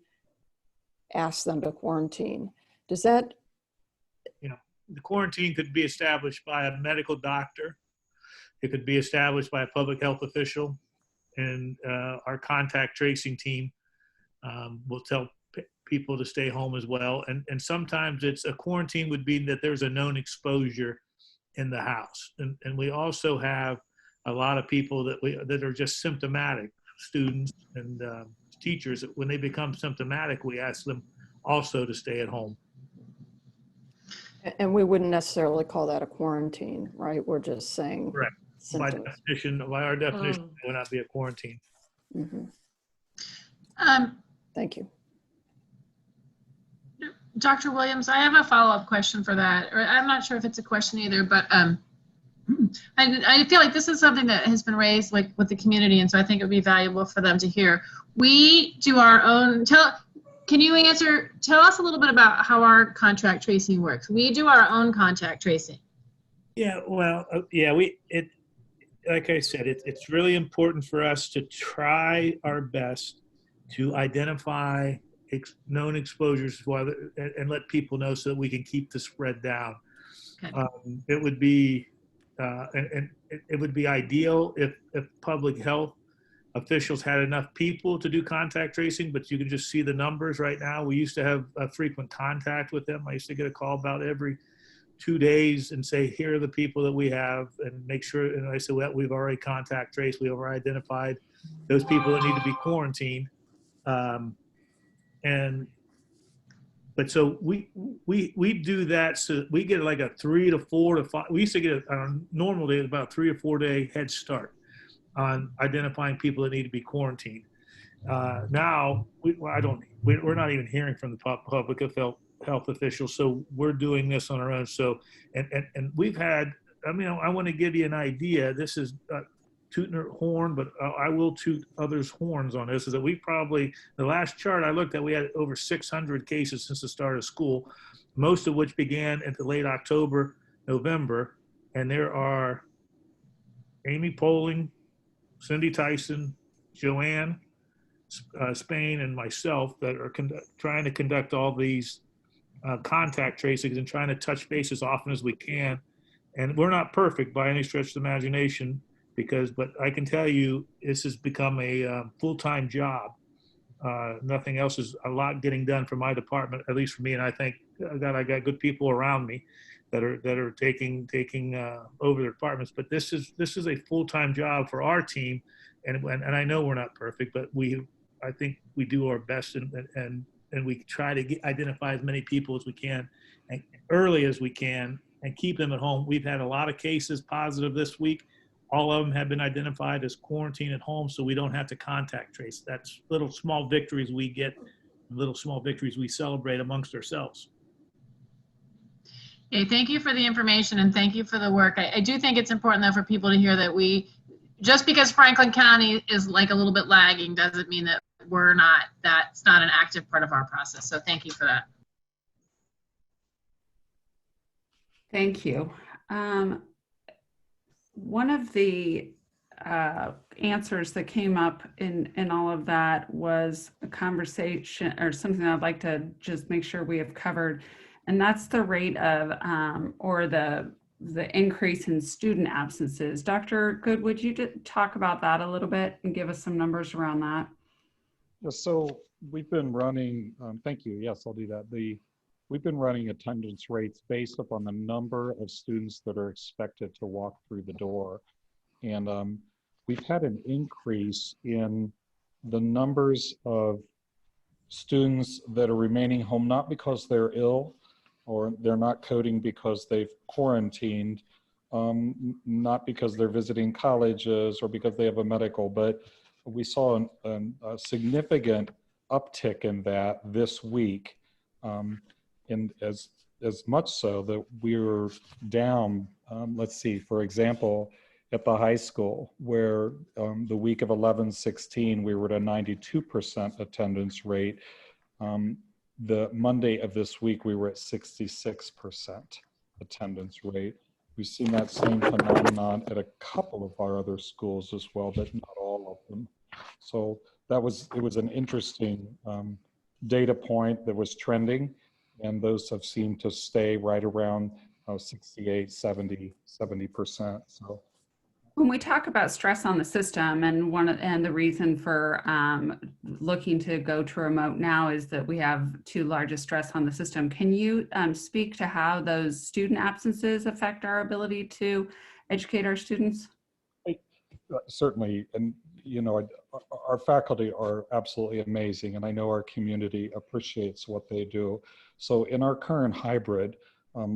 S4: ask them to quarantine. Does that?
S9: The quarantine could be established by a medical doctor. It could be established by a public health official, and our contact tracing team will tell people to stay home as well. And sometimes it's a quarantine would be that there's a known exposure in the house. And we also have a lot of people that are just symptomatic, students and teachers. When they become symptomatic, we ask them also to stay at home.
S4: And we wouldn't necessarily call that a quarantine, right? We're just saying
S9: Correct.
S4: symptoms.
S9: By our definition, it would not be a quarantine.
S4: Mhm. Thank you.
S2: Dr. Williams, I have a follow-up question for that. Or I'm not sure if it's a question either, but I feel like this is something that has been raised like with the community, and so I think it would be valuable for them to hear. We do our own. Can you tell us a little bit about how our contact tracing works? We do our own contact tracing.
S9: Yeah, well, like I said, it's really important for us to try our best to identify known exposures and let people know so that we can keep the spread down.
S2: Okay.
S9: It would be it would be ideal if public health officials had enough people to do contact tracing, but you can just see the numbers right now. We used to have a frequent contact with them. I used to get a call about every 2 days and say, here are the people that we have, and make sure, and I said, well, we've already contact traced, we already identified those people that need to be quarantined. But so we do that, so we get like a 3 to 4 to 5. We used to get on a normal day about a 3 or 4 day head start on identifying people that need to be quarantined. Now we're not even hearing from the public health officials, so we're doing this on our own. So and we've had. I mean, I want to give you an idea. This is tooting her horn, but I will toot others' horns on this. Is that we probably, the last chart I looked at, we had over 600 cases since the start of school, most of which began at the late October, November, and there are Amy Poling, Cindy Tyson, Joanne Spain, and myself that are trying to conduct all these contact tracings and trying to touch base as often as we can. And we're not perfect by any stretch of the imagination, but I can tell you this has become a full-time job. Nothing else is a lot getting done for my department, at least for me. And I think that I got good people around me that are taking over their departments. But this is a full-time job for our team, and I know we're not perfect, but I think we do our best, and we try to identify as many people as we can, and early as we can, and keep them at home. We've had a lot of cases positive this week. All of them have been identified as quarantine at home, so we don't have to contact trace. That's little small victories we get, little small victories we celebrate amongst ourselves.
S2: Okay, thank you for the information and thank you for the work. I do think it's important though for people to hear that just because Franklin County is like a little bit lagging doesn't mean that that's not an active part of our process. So thank you for that.
S1: Thank you. One of the answers that came up in all of that was a conversation or something I'd like to just make sure we have covered, and that's the rate of or the increase in student absences. Dr. Good, would you talk about that a little bit and give us some numbers around that?
S6: So we've been running, thank you, yes, I'll do that. We've been running attendance rates based upon the number of students that are expected to walk through the door. And we've had an increase in the numbers of students that are remaining home, not because they're ill or they're not coding because they've quarantined, not because they're visiting colleges or because they have a medical, but we saw a significant uptick in that this week. And as much so that we were down, let's see, for example, at the high school, where the week of 11/16, we were at a 92% attendance rate. The Monday of this week, we were at 66% attendance rate. We've seen that same phenomenon at a couple of our other schools as well, but not all of them. So it was an interesting data point that was trending, and those have seemed to stay right around 68, 70%. So
S1: when we talk about stress on the system, and the reason for looking to go to remote now is that we have too large a stress on the system. Can you speak to how those student absences affect our ability to educate our students?
S6: Certainly, and you know, our faculty are absolutely amazing, and I know our community appreciates what they do. So in our current hybrid,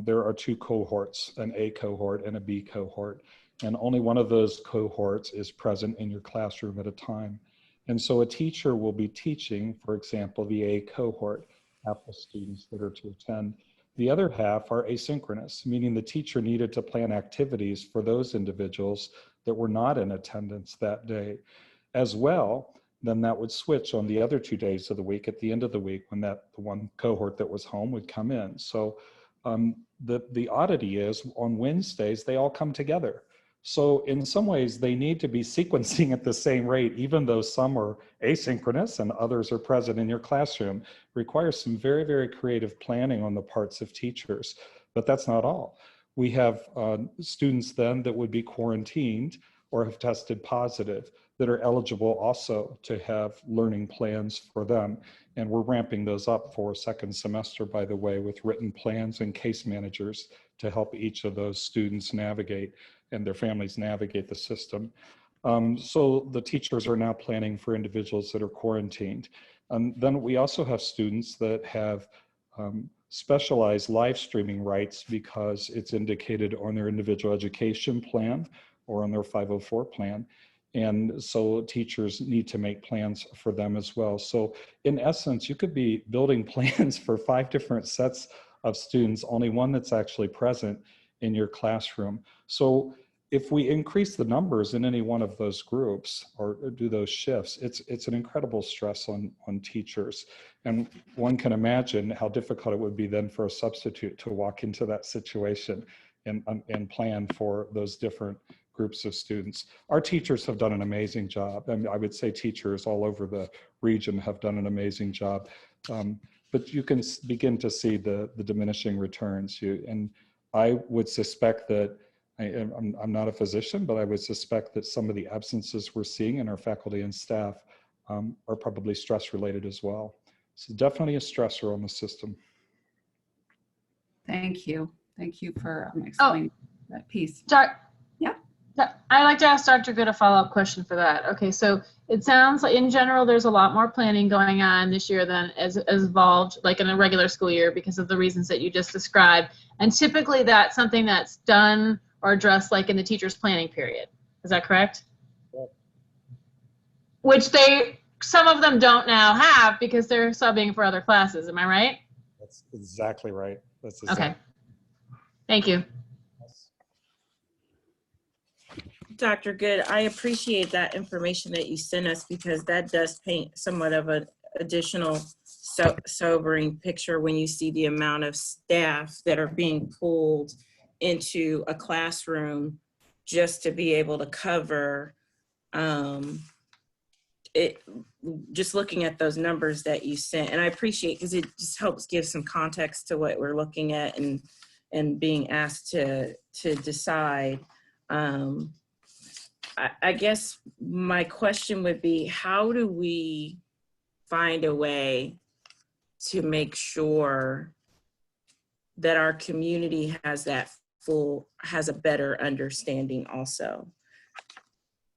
S6: there are two cohorts, an A cohort and a B cohort, and only one of those cohorts is present in your classroom at a time. And so a teacher will be teaching, for example, the A cohort, half the students that are to attend. The other half are asynchronous, meaning the teacher needed to plan activities for those individuals that were not in attendance that day. As well, then that would switch on the other 2 days of the week at the end of the week when the one cohort that was home would come in. So the oddity is on Wednesdays, they all come together. So in some ways they need to be sequencing at the same rate, even though some are asynchronous and others are present in your classroom. Requires some very, very creative planning on the parts of teachers, but that's not all. We have students then that would be quarantined or have tested positive that are eligible also to have learning plans for them. And we're ramping those up for second semester, by the way, with written plans and case managers to help each of those students navigate and their families navigate the system. So the teachers are now planning for individuals that are quarantined. Then we also have students that have specialized live streaming rights because it's indicated on their individual education plan or on their 504 plan. And so teachers need to make plans for them as well. So in essence, you could be building plans for 5 different sets of students, only one that's actually present in your classroom. So if we increase the numbers in any one of those groups or do those shifts, it's an incredible stress on teachers. And one can imagine how difficult it would be then for a substitute to walk into that situation and plan for those different groups of students. Our teachers have done an amazing job. And I would say teachers all over the region have done an amazing job. But you can begin to see the diminishing returns. And I would suspect that, I'm not a physician, but I would suspect that some of the absences we're seeing in our faculty and staff are probably stress related as well. So definitely a stressor on the system.
S1: Thank you. Thank you for explaining that piece. Yeah.
S2: I'd like to ask Dr. Good a follow-up question for that. Okay, so it sounds like in general there's a lot more planning going on this year than as involved like in a regular school year because of the reasons that you just described. And typically that's something that's done or addressed like in the teacher's planning period. Is that correct?
S6: Yeah.
S2: Which some of them don't now have because they're subbing for other classes. Am I right?
S6: That's exactly right. That's exactly.
S2: Okay. Thank you.
S3: Dr. Good, I appreciate that information that you sent us because that does paint somewhat of an additional sobering picture when you see the amount of staff that are being pulled into a classroom just to be able to cover it. Just looking at those numbers that you sent, and I appreciate because it just helps give some context to what we're looking at and being asked to decide. I guess my question would be, how do we find a way to make sure that our community has a better understanding also.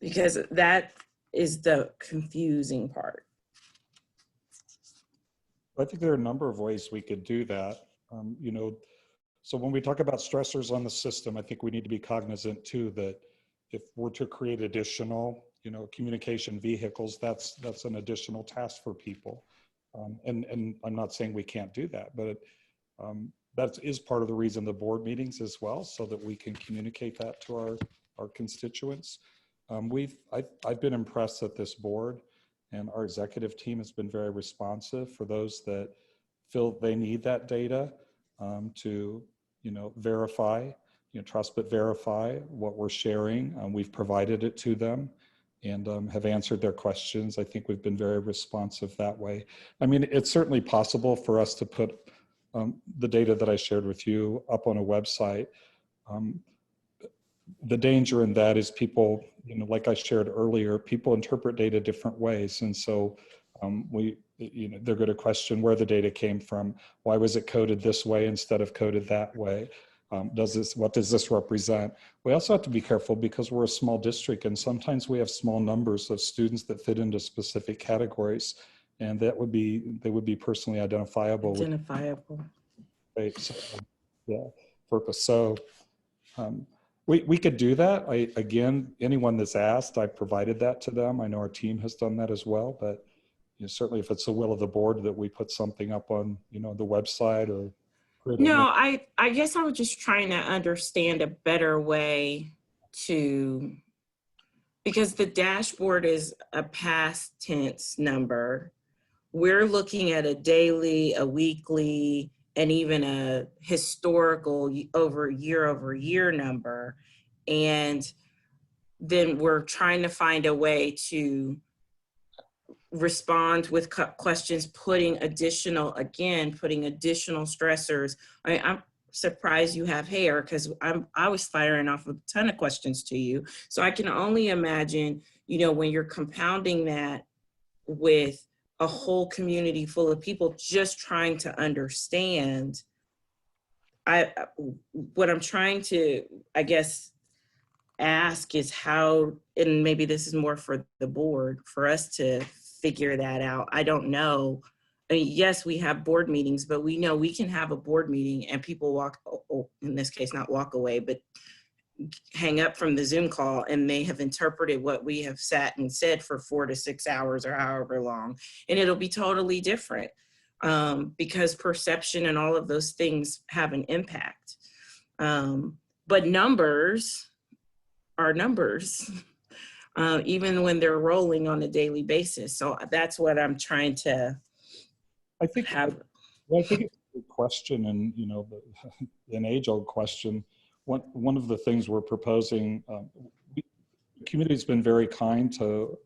S3: Because that is the confusing part.
S6: I think there are a number of ways we could do that. You know, so when we talk about stressors on the system, I think we need to be cognizant too that if we're to create additional, you know, communication vehicles, that's an additional task for people. And I'm not saying we can't do that, but that is part of the reason the board meetings as well, so that we can communicate that to our constituents. I've been impressed that this board and our executive team has been very responsive for those that feel they need that data to, you know, verify, you know, trust but verify what we're sharing. We've provided it to them and have answered their questions. I think we've been very responsive that way. I mean, it's certainly possible for us to put the data that I shared with you up on a website. The danger in that is people, you know, like I shared earlier, people interpret data different ways. And so you know, they're going to question where the data came from. Why was it coded this way instead of coded that way? What does this represent? We also have to be careful because we're a small district and sometimes we have small numbers of students that fit into specific categories, and they would be personally identifiable.
S3: Identifiable.
S6: Right. So, yeah, purpose. So we could do that. Again, anyone that's asked, I've provided that to them. I know our team has done that as well, but you know, certainly if it's the will of the board that we put something up on, you know, the website or.
S3: No, I guess I was just trying to understand a better way to, because the dashboard is a past tense number. We're looking at a daily, a weekly, and even a historical over year number. And then we're trying to find a way to respond with questions, putting additional stressors. I'm surprised you have hair because I was firing off a ton of questions to you. So I can only imagine, you know, when you're compounding that with a whole community full of people just trying to understand, what I'm trying to, I guess, ask is how, and maybe this is more for the board, for us to figure that out. I don't know. I mean, yes, we have board meetings, but we know we can have a board meeting and people in this case, not walk away, but hang up from the Zoom call and they have interpreted what we have sat and said for 4 to 6 hours or however long, and it'll be totally different because perception and all of those things have an impact. But numbers are numbers. Even when they're rolling on a daily basis. So that's what I'm trying to have.
S6: Well, I think it's a good question, and you know, an age-old question. One of the things we're proposing, the community's been very kind to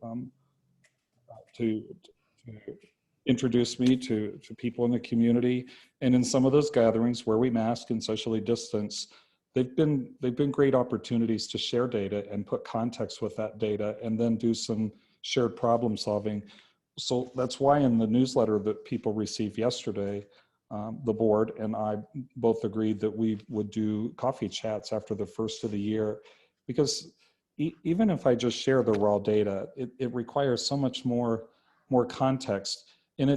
S6: introduce me to people in the community, and in some of those gatherings where we mask and socially distance, they've been great opportunities to share data and put context with that data and then do some shared problem solving. So that's why in the newsletter that people received yesterday, the board and I both agreed that we would do coffee chats after the first of the year, because even if I just share the raw data, it requires so much more context. And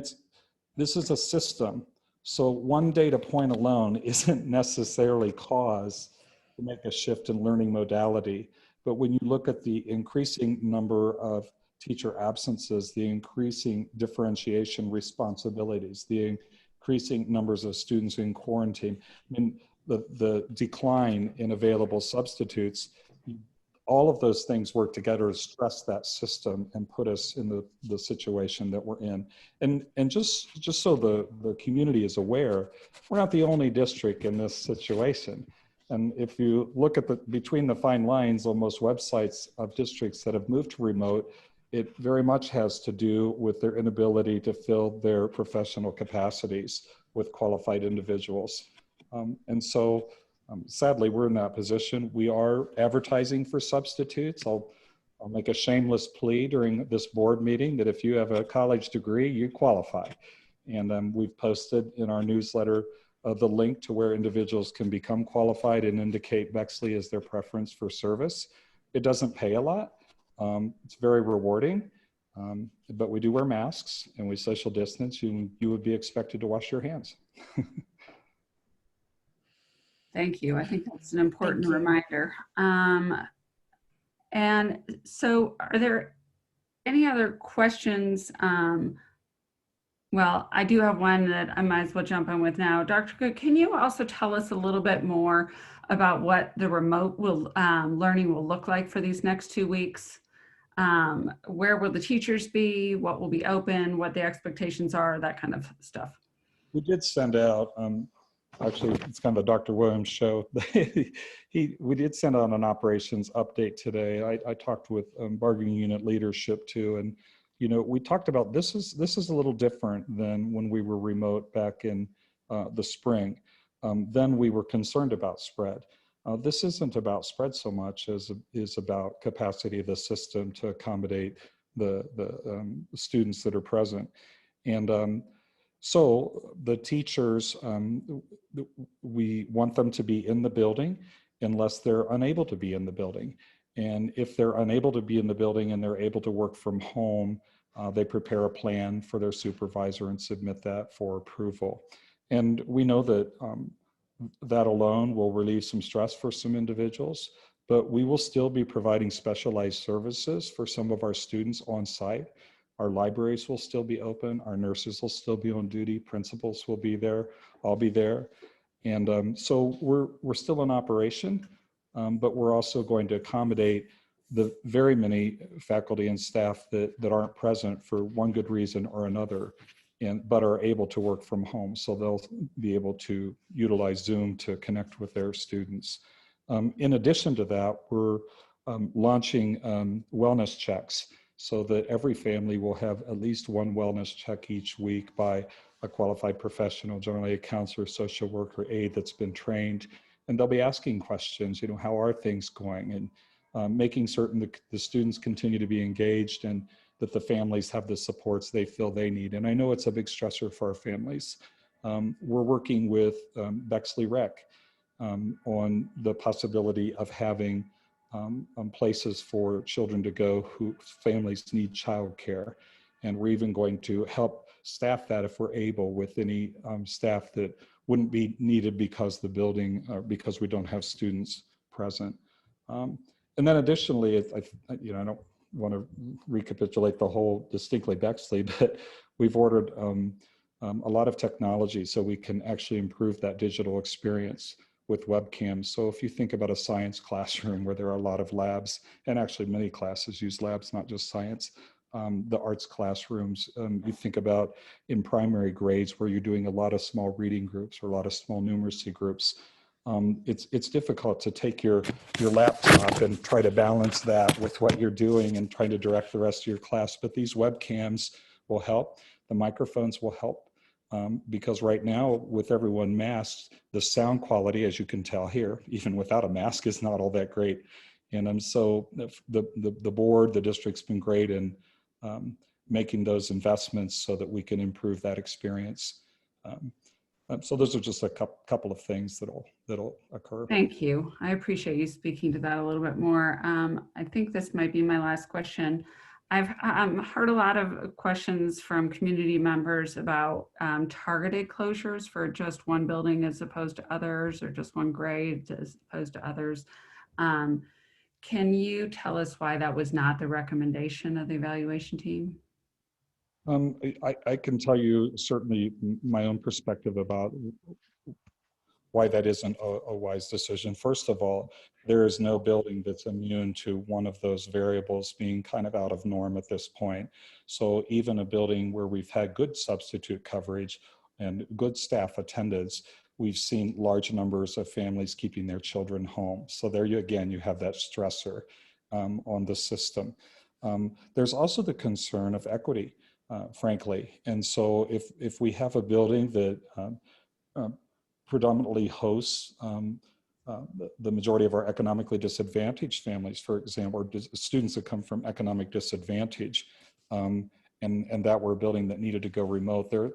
S6: this is a system. So one data point alone isn't necessarily cause to make a shift in learning modality. But when you look at the increasing number of teacher absences, the increasing differentiation responsibilities, the increasing numbers of students in quarantine, I mean, the decline in available substitutes, all of those things work together to stress that system and put us in the situation that we're in. And just so the community is aware, we're not the only district in this situation. And if you look at between the fine lines on most websites of districts that have moved to remote, it very much has to do with their inability to fill their professional capacities with qualified individuals. And so sadly, we're in that position. We are advertising for substitutes. I'll I'll make a shameless plea during this board meeting that if you have a college degree, you qualify. And we've posted in our newsletter the link to where individuals can become qualified and indicate Bexley as their preference for service. It doesn't pay a lot. It's very rewarding, but we do wear masks and we social distance. You would be expected to wash your hands.
S1: Thank you. I think that's an important
S3: Thank you.
S1: reminder. And so are there any other questions? Well, I do have one that I might as well jump in with now. Dr. Good, can you also tell us a little bit more about what the remote learning will look like for these next 2 weeks? Where will the teachers be? What will be open? What the expectations are? That kind of stuff.
S6: We did send out, actually, it's kind of a Dr. Williams show. We did send out an operations update today. I talked with bargaining unit leadership too, and we talked about this is a little different than when we were remote back in the spring. Then we were concerned about spread. This isn't about spread so much as is about capacity of the system to accommodate the students that are present. And so the teachers, we want them to be in the building unless they're unable to be in the building. And if they're unable to be in the building and they're able to work from home, they prepare a plan for their supervisor and submit that for approval. And we know that that alone will relieve some stress for some individuals, but we will still be providing specialized services for some of our students on site. Our libraries will still be open. Our nurses will still be on duty. Principals will be there. I'll be there. And so we're still in operation, but we're also going to accommodate the very many faculty and staff that aren't present for one good reason or another, but are able to work from home. So they'll be able to utilize Zoom to connect with their students. In addition to that, we're launching wellness checks so that every family will have at least one wellness check each week by a qualified professional, generally a counselor, social worker, aide that's been trained. And they'll be asking questions, how are things going? And making certain that the students continue to be engaged and that the families have the supports they feel they need. And I know it's a big stressor for our families. We're working with Bexley Rec on the possibility of having places for children to go who families need childcare. And we're even going to help staff that if we're able with any staff that wouldn't be needed because the building, because we don't have students present. And then additionally, I don't want to recapitulate the whole distinctly Bexley, but we've ordered a lot of technology so we can actually improve that digital experience with webcams. So if you think about a science classroom where there are a lot of labs, and actually many classes use labs, not just science, the arts classrooms, you think about in primary grades where you're doing a lot of small reading groups or a lot of small numeracy groups. It's difficult to take your laptop and try to balance that with what you're doing and trying to direct the rest of your class. But these webcams will help. The microphones will help because right now with everyone masked, the sound quality, as you can tell here, even without a mask, is not all that great. And so the board, the district's been great in making those investments so that we can improve that experience. So those are just a couple of things that'll occur.
S1: Thank you. I appreciate you speaking to that a little bit more. I think this might be my last question. I've heard a lot of questions from community members about targeted closures for just one building as opposed to others, or just one grade as opposed to others. Can you tell us why that was not the recommendation of the evaluation team?
S6: I can tell you certainly my own perspective about why that isn't a wise decision. First of all, there is no building that's immune to one of those variables being kind of out of norm at this point. So even a building where we've had good substitute coverage and good staff attendance, we've seen large numbers of families keeping their children home. So there you again, you have that stressor on the system. There's also the concern of equity. Frankly. And so if we have a building that predominantly hosts the majority of our economically disadvantaged families, for example, or students that come from economic disadvantage, and that were a building that needed to go remote, there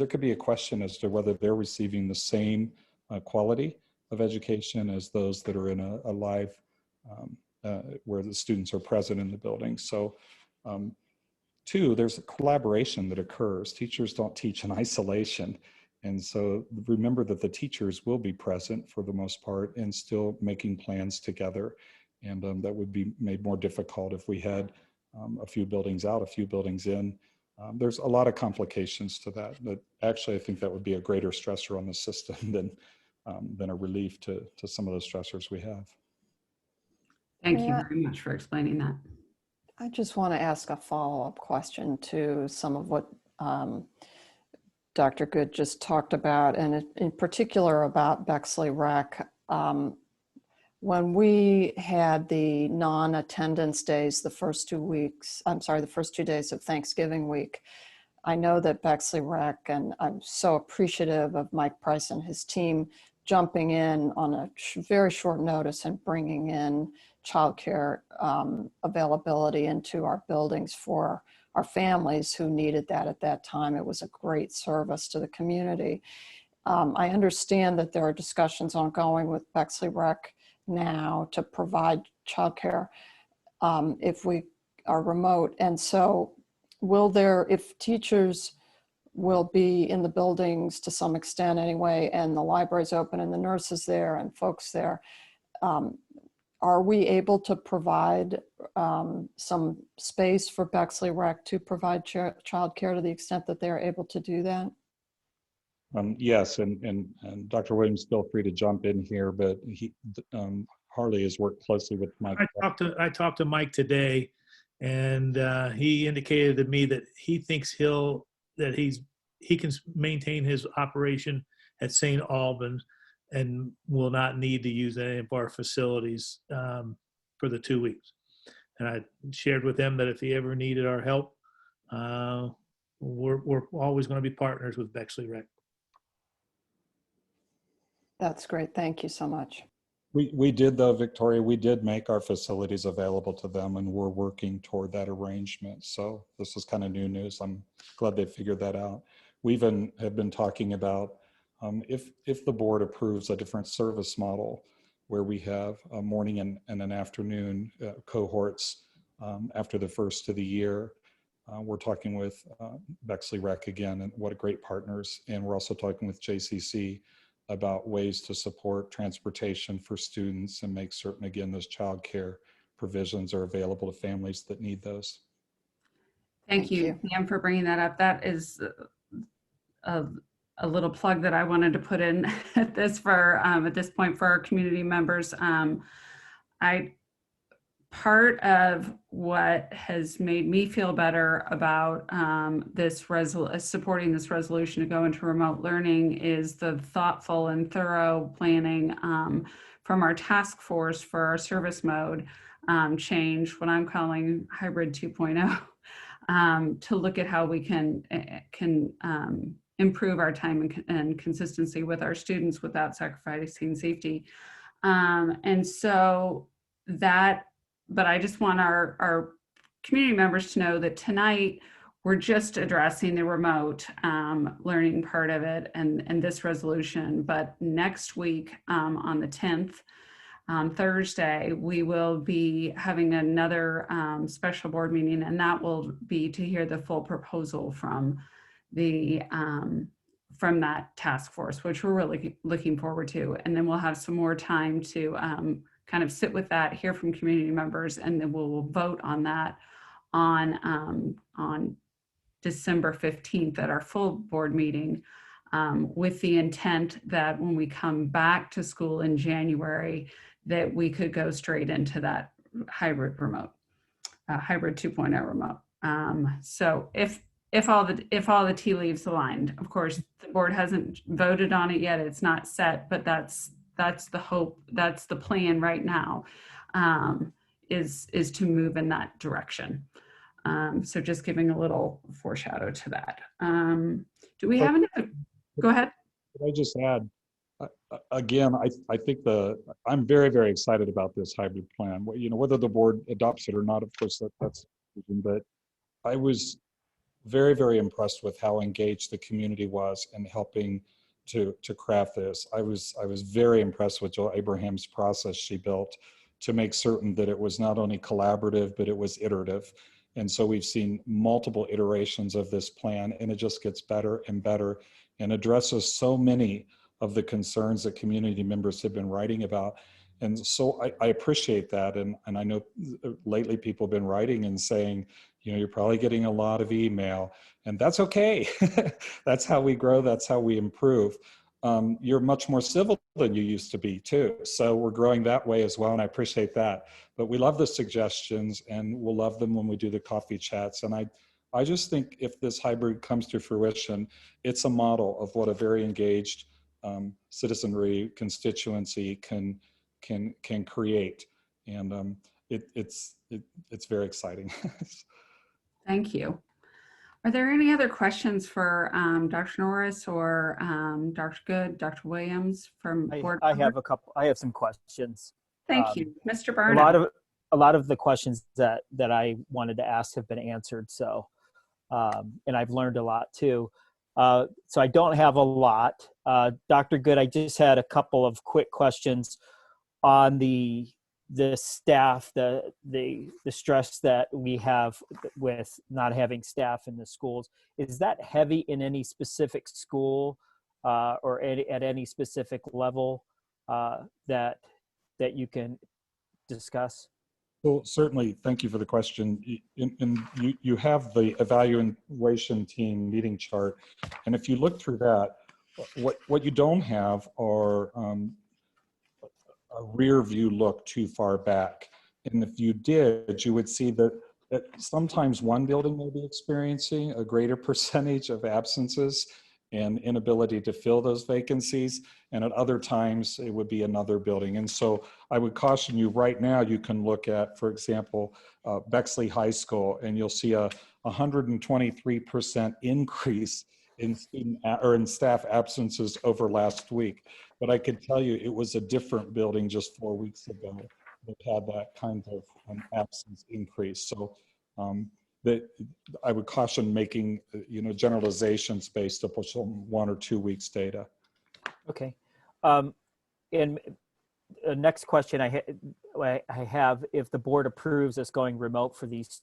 S6: could be a question as to whether they're receiving the same quality of education as those that are in a live, where the students are present in the building. So, two, there's a collaboration that occurs. Teachers don't teach in isolation. And so remember that the teachers will be present for the most part and still making plans together. And that would be made more difficult if we had a few buildings out, a few buildings in. There's a lot of complications to that, but actually I think that would be a greater stressor on the system than a relief to some of the stressors we have.
S1: Thank you
S4: Yeah.
S1: very much for explaining that.
S4: I just want to ask a follow-up question to some of what Dr. Good just talked about, and in particular about Bexley Rec. When we had the non-attendance days, the first 2 days of Thanksgiving week, I know that Bexley Rec, and I'm so appreciative of Mike Price and his team jumping in on a very short notice and bringing in childcare availability into our buildings for our families who needed that at that time. It was a great service to the community. I understand that there are discussions ongoing with Bexley Rec now to provide childcare if we are remote. And so if teachers will be in the buildings to some extent anyway, and the library's open and the nurses there and folks there, are we able to provide some space for Bexley Rec to provide childcare to the extent that they're able to do that?
S6: Yes, and Dr. Williams, feel free to jump in here, but Harley has worked closely with Mike.
S9: I talked to Mike today, and he indicated to me that he thinks he can maintain his operation at St. Albans and will not need to use any of our facilities for the 2 weeks. And I shared with him that if he ever needed our help, we're always going to be partners with Bexley Rec.
S4: That's great. Thank you so much.
S6: We did though, Victoria, we did make our facilities available to them, and we're working toward that arrangement. So this is kind of new news. I'm glad they figured that out. We even have been talking about if the board approves a different service model where we have a morning and an afternoon cohorts after the first of the year. We're talking with Bexley Rec again, and what a great partners. And we're also talking with JCC about ways to support transportation for students and make certain, again, those childcare provisions are available to families that need those.
S1: Thank you, Pam, for bringing that up. That is a little plug that I wanted to put in at this point for our community members. Part of what has made me feel better about supporting this resolution to go into remote learning is the thoughtful and thorough planning from our task force for our service mode change, what I'm calling hybrid 2.0, to look at how we can improve our time and consistency with our students without sacrificing safety. But I just want our community members to know that tonight we're just addressing the remote learning part of it and this resolution. But next week on the 10th, on Thursday, we will be having another special board meeting, and that will be to hear the full proposal from that task force, which we're really looking forward to. And then we'll have some more time to kind of sit with that, hear from community members, and then we'll vote on that on December 15th at our full board meeting, with the intent that when we come back to school in January, that we could go straight into that hybrid 2.0 remote. So if all the tea leaves aligned, of course, the board hasn't voted on it yet. It's not set, but that's the hope. That's the plan right now, is to move in that direction. So just giving a little foreshadow to that. Do we have another? Go ahead.
S6: Could I just add, Again, I think I'm very, very excited about this hybrid plan. Whether the board adopts it or not, of course, that's, but I was very, very impressed with how engaged the community was in helping to craft this. I was very impressed with Jill Abraham's process she built to make certain that it was not only collaborative, but it was iterative. And so we've seen multiple iterations of this plan, and it just gets better and better and addresses so many of the concerns that community members have been writing about. And so I appreciate that. And I know lately people have been writing and saying, you're probably getting a lot of email, and that's okay. That's how we grow. That's how we improve. You're much more civil than you used to be too. So we're growing that way as well. And I appreciate that. But we love the suggestions, and we'll love them when we do the coffee chats. And I just think if this hybrid comes to fruition, it's a model of what a very engaged citizenry constituency can create. And it's very exciting.
S1: Thank you. Are there any other questions for Dr. Norris or Dr. Good, Dr. Williams from board?
S8: I have a couple. I have some questions.
S1: Thank you, Mr. Burnham.
S8: A lot of the questions that I wanted to ask have been answered. So, and I've learned a lot too. So I don't have a lot. Dr. Good, I just had a couple of quick questions on the staff, the stress that we have with not having staff in the schools. Is that heavy in any specific school or at any specific level that you can discuss?
S6: Well, certainly. Thank you for the question. You have the evaluation team meeting chart, and if you look through that, what you don't have are a rear view look too far back. And if you did, you would see that sometimes one building may be experiencing a greater percentage of absences and inability to fill those vacancies. And at other times it would be another building. And so I would caution you right now, you can look at, for example, Bexley High School, and you'll see a 123% increase in staff absences over last week. But I could tell you it was a different building just 4 weeks ago that had that kind of absence increase. So that I would caution making generalizations based upon 1 or 2 weeks data.
S8: Okay. And next question I have, if the board approves us going remote for these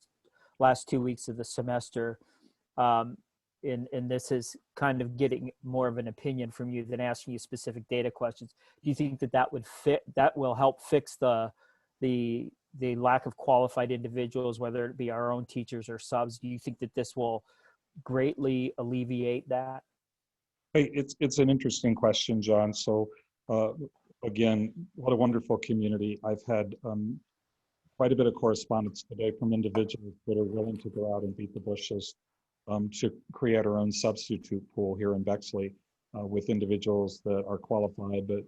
S8: last 2 weeks of the semester, and this is kind of getting more of an opinion from you than asking you specific data questions. Do you think that will help fix the lack of qualified individuals, whether it be our own teachers or subs? Do you think that this will greatly alleviate that?
S6: Hey, it's an interesting question, John. So again, what a wonderful community. I've had quite a bit of correspondence today from individuals that are willing to go out and beat the bushes to create our own substitute pool here in Bexley with individuals that are qualified, but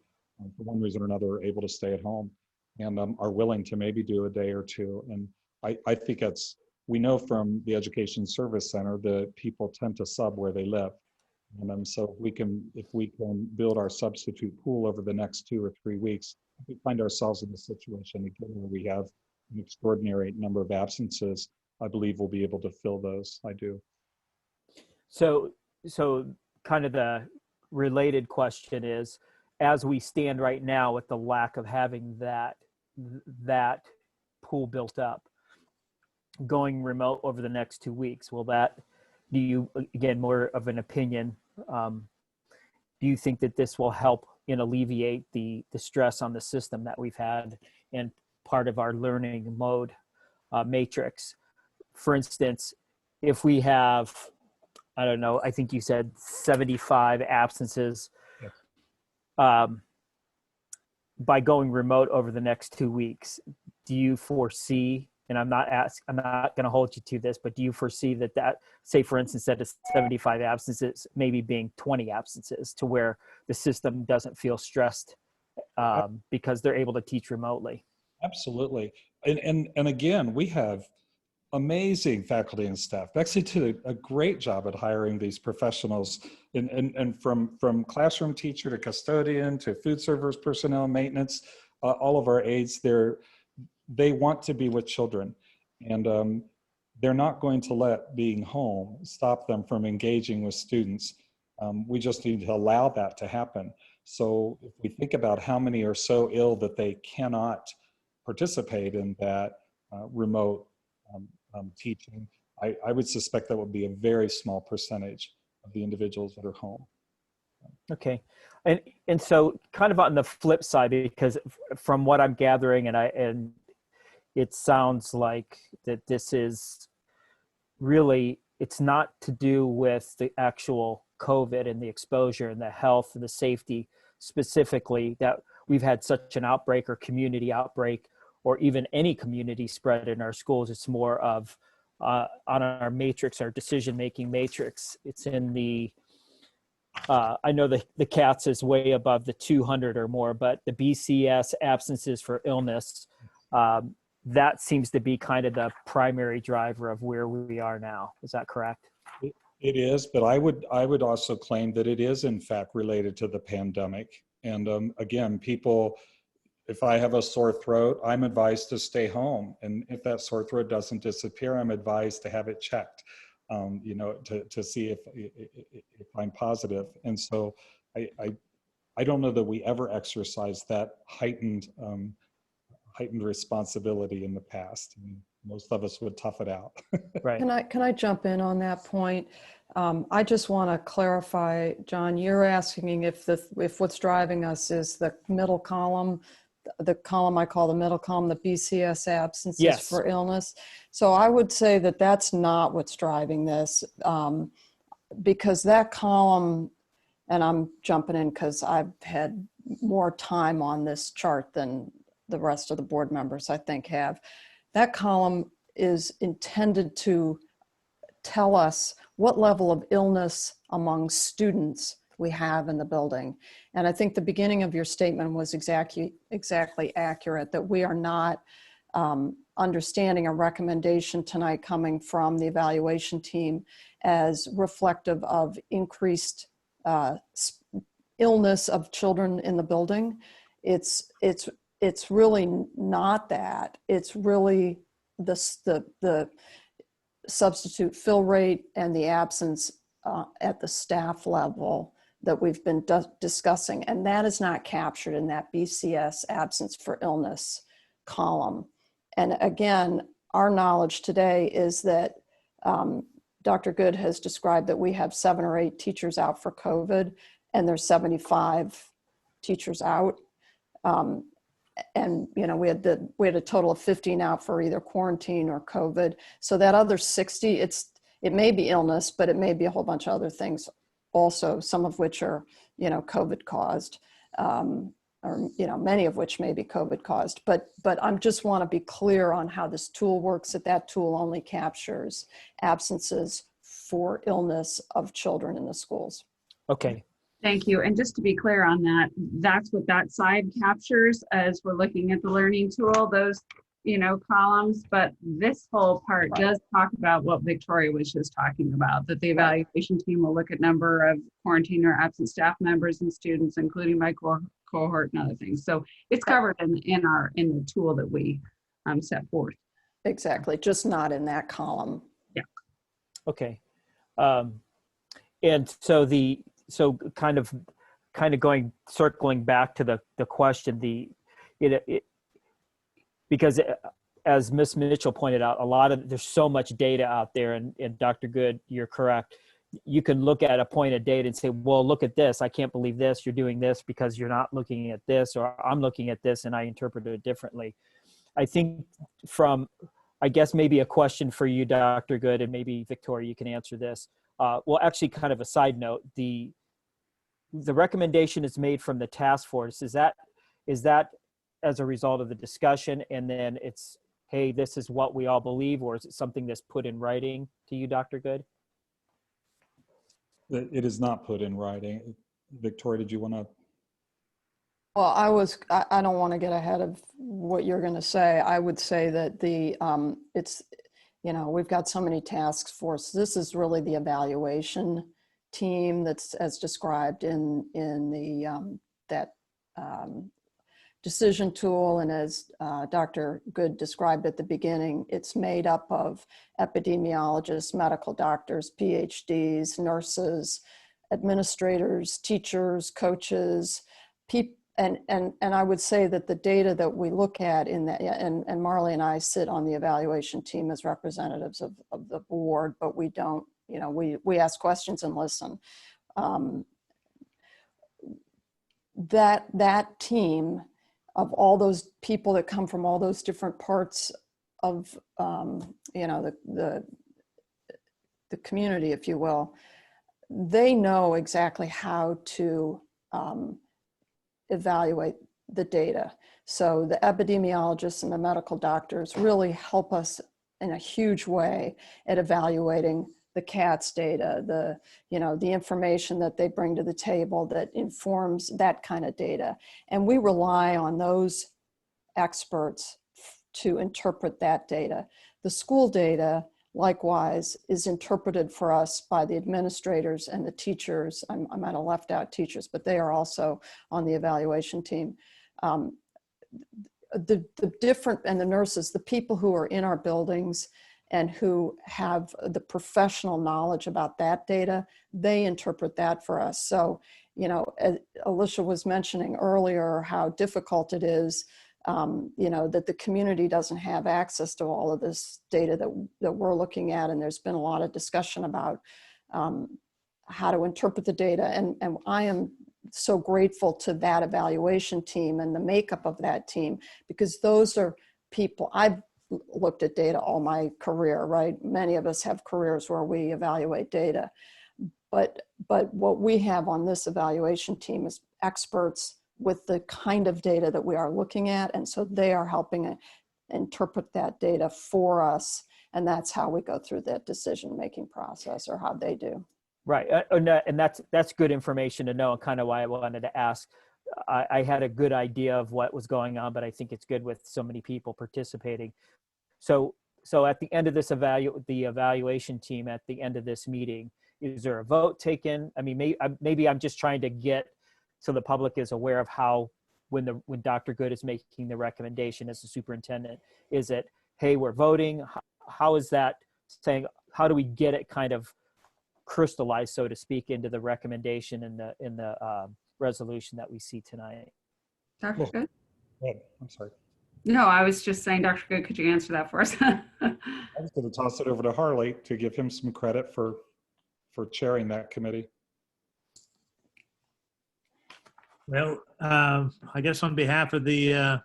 S6: for one reason or another are able to stay at home and are willing to maybe do a day or two. And I think we know from the Education Service Center that people tend to sub where they live. And so if we can build our substitute pool over the next 2 or 3 weeks, we find ourselves in a situation again where we have an extraordinary number of absences. I believe we'll be able to fill those. I do.
S8: So kind of the related question is, as we stand right now with the lack of having that pool built up, going remote over the next 2 weeks, do you, again, more of an opinion, do you think that this will help in alleviate the stress on the system that we've had and part of our learning mode matrix? For instance, if we have, I don't know, I think you said 75 absences. Yes. By going remote over the next 2 weeks, do you foresee, and I'm not going to hold you to this, but do you foresee that say for instance, that is 75 absences, maybe being 20 absences, to where the system doesn't feel stressed because they're able to teach remotely?
S6: Absolutely. And again, we have amazing faculty and staff. Bexley did a great job at hiring these professionals, and from classroom teacher to custodian to food servers, personnel, maintenance, all of our aides, they want to be with children, and they're not going to let being home stop them from engaging with students. We just need to allow that to happen. So if we think about how many are so ill that they cannot participate in that remote teaching, I would suspect that would be a very small percentage of the individuals that are home.
S8: Okay. And so kind of on the flip side, because from what I'm gathering, and it sounds like that this is really, it's not to do with the actual COVID and the exposure and the health and the safety specifically, that we've had such an outbreak or community outbreak or even any community spread in our schools. It's more of on our matrix, our decision-making matrix. It's in the, I know the CATS is way above the 200 or more, but the BCS absences for illness, that seems to be kind of the primary driver of where we are now. Is that correct?
S6: It is, but I would also claim that it is in fact related to the pandemic. And again, people, if I have a sore throat, I'm advised to stay home. And if that sore throat doesn't disappear, I'm advised to have it checked, you know, to see if I'm positive. And so I don't know that we ever exercised that heightened responsibility in the past. I mean, most of us would tough it out.
S8: Right.
S4: Can I jump in on that point? I just want to clarify, John, you're asking if what's driving us is the middle column, the column I call the middle column, the BCS absences
S8: Yes.
S4: for illness. So I would say that that's not what's driving this, because that column, and I'm jumping in because I've had more time on this chart than the rest of the board members, I think, have. That column is intended to tell us what level of illness among students we have in the building. And I think the beginning of your statement was exactly accurate, that we are not understanding a recommendation tonight coming from the evaluation team as reflective of increased illness of children in the building. It's really not that. It's really the substitute fill rate and the absence at the staff level that we've been discussing. And that is not captured in that BCS absence for illness column. And again, our knowledge today is that Dr. Good has described that we have 7 or 8 teachers out for COVID, and there's 75 teachers out. And you know, we had a total of 15 out for either quarantine or COVID. So that other 60, it may be illness, but it may be a whole bunch of other things also, some of which are, you know, COVID caused, or, you know, many of which may be COVID caused. But I just want to be clear on how this tool works, that tool only captures absences for illness of children in the schools.
S8: Okay.
S1: Thank you. And just to be clear on that, that's what that side captures as we're looking at the learning tool, those, you know, columns. But this whole part does talk about what Victoria was just talking about, that the evaluation team will look at number of quarantine or absent staff members and students, including by cohort and other things. So it's covered in the tool that we set forth.
S4: Exactly. Just not in that column.
S1: Yeah.
S8: Okay. And so kind of circling back to the question, because as Ms. Mitchell pointed out, there's so much data out there, and Dr. Good, you're correct. You can look at a point of data and say, well, look at this. I can't believe this. You're doing this because you're not looking at this, or I'm looking at this and I interpret it differently. I think I guess maybe a question for you, Dr. Good, and maybe Victoria, you can answer this. Well, actually, kind of a side note, the recommendation is made from the task force. Is that as a result of the discussion, and then it's, hey, this is what we all believe, or is it something that's put in writing to you, Dr. Good?
S6: It is not put in writing. Victoria, did you want to?
S4: Well, I don't want to get ahead of what you're going to say. I would say that we've got so many task forces. This is really the evaluation team that's as described in the that decision tool, and as Dr. Good described at the beginning, it's made up of epidemiologists, medical doctors, PhDs, nurses, administrators, teachers, coaches, and I would say that the data that we look at in that, and Marley and I sit on the evaluation team as representatives of the board, but we don't, we ask questions and listen. That team of all those people that come from all those different parts of, the community, if you will, they know exactly how to evaluate the data. So the epidemiologists and the medical doctors really help us in a huge way at evaluating the CATS data, the information that they bring to the table that informs that kind of data. And we rely on those experts to interpret that data. The school data, likewise, is interpreted for us by the administrators and the teachers. I might have left out teachers, but they are also on the evaluation team. The different, and the nurses, the people who are in our buildings and who have the professional knowledge about that data, they interpret that for us. So, Alicia was mentioning earlier how difficult it is, that the community doesn't have access to all of this data that we're looking at. And there's been a lot of discussion about how to interpret the data. And I am so grateful to that evaluation team and the makeup of that team, because those are people, I've looked at data all my career, right? Many of us have careers where we evaluate data, but what we have on this evaluation team is experts with the kind of data that we are looking at. And so they are helping interpret that data for us. And that's how we go through that decision-making process, or how they do.
S8: Right, and that's good information to know, and kind of why I wanted to ask. I had a good idea of what was going on, but I think it's good with so many people participating. So at the end of this the evaluation team, at the end of this meeting, is there a vote taken? I mean, maybe I'm just trying to get so the public is aware of how, when Dr. Good is making the recommendation as the superintendent, is it, hey, we're voting? How is that saying? How do we get it kind of crystallized, so to speak, into the recommendation in the resolution that we see tonight?
S1: Dr. Good?
S6: I'm sorry.
S1: No, I was just saying, Dr. Good, could you answer that for us?
S6: I was going to toss it over to Harley to give him some credit for chairing that committee.
S9: Well, I guess on behalf of the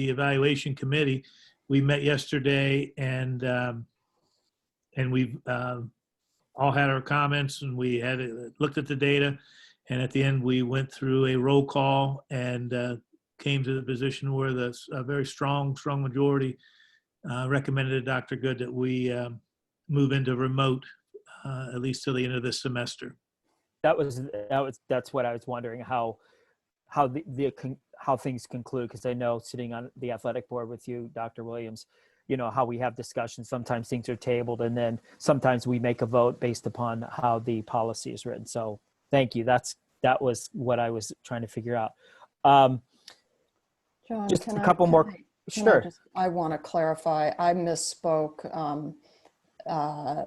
S9: evaluation committee, we met yesterday, and we've all had our comments, and we had looked at the data, and at the end we went through a roll call and came to the position where a very strong majority recommended to Dr. Good that we move into remote at least till the end of this semester.
S8: That's what I was wondering, how things conclude, because I know, sitting on the athletic board with you, Dr. Williams, how we have discussions. Sometimes things are tabled, and then sometimes we make a vote based upon how the policy is written. So thank you. That was what I was trying to figure out.
S4: John,
S8: just a couple more. Sure.
S4: I want to clarify. I misspoke.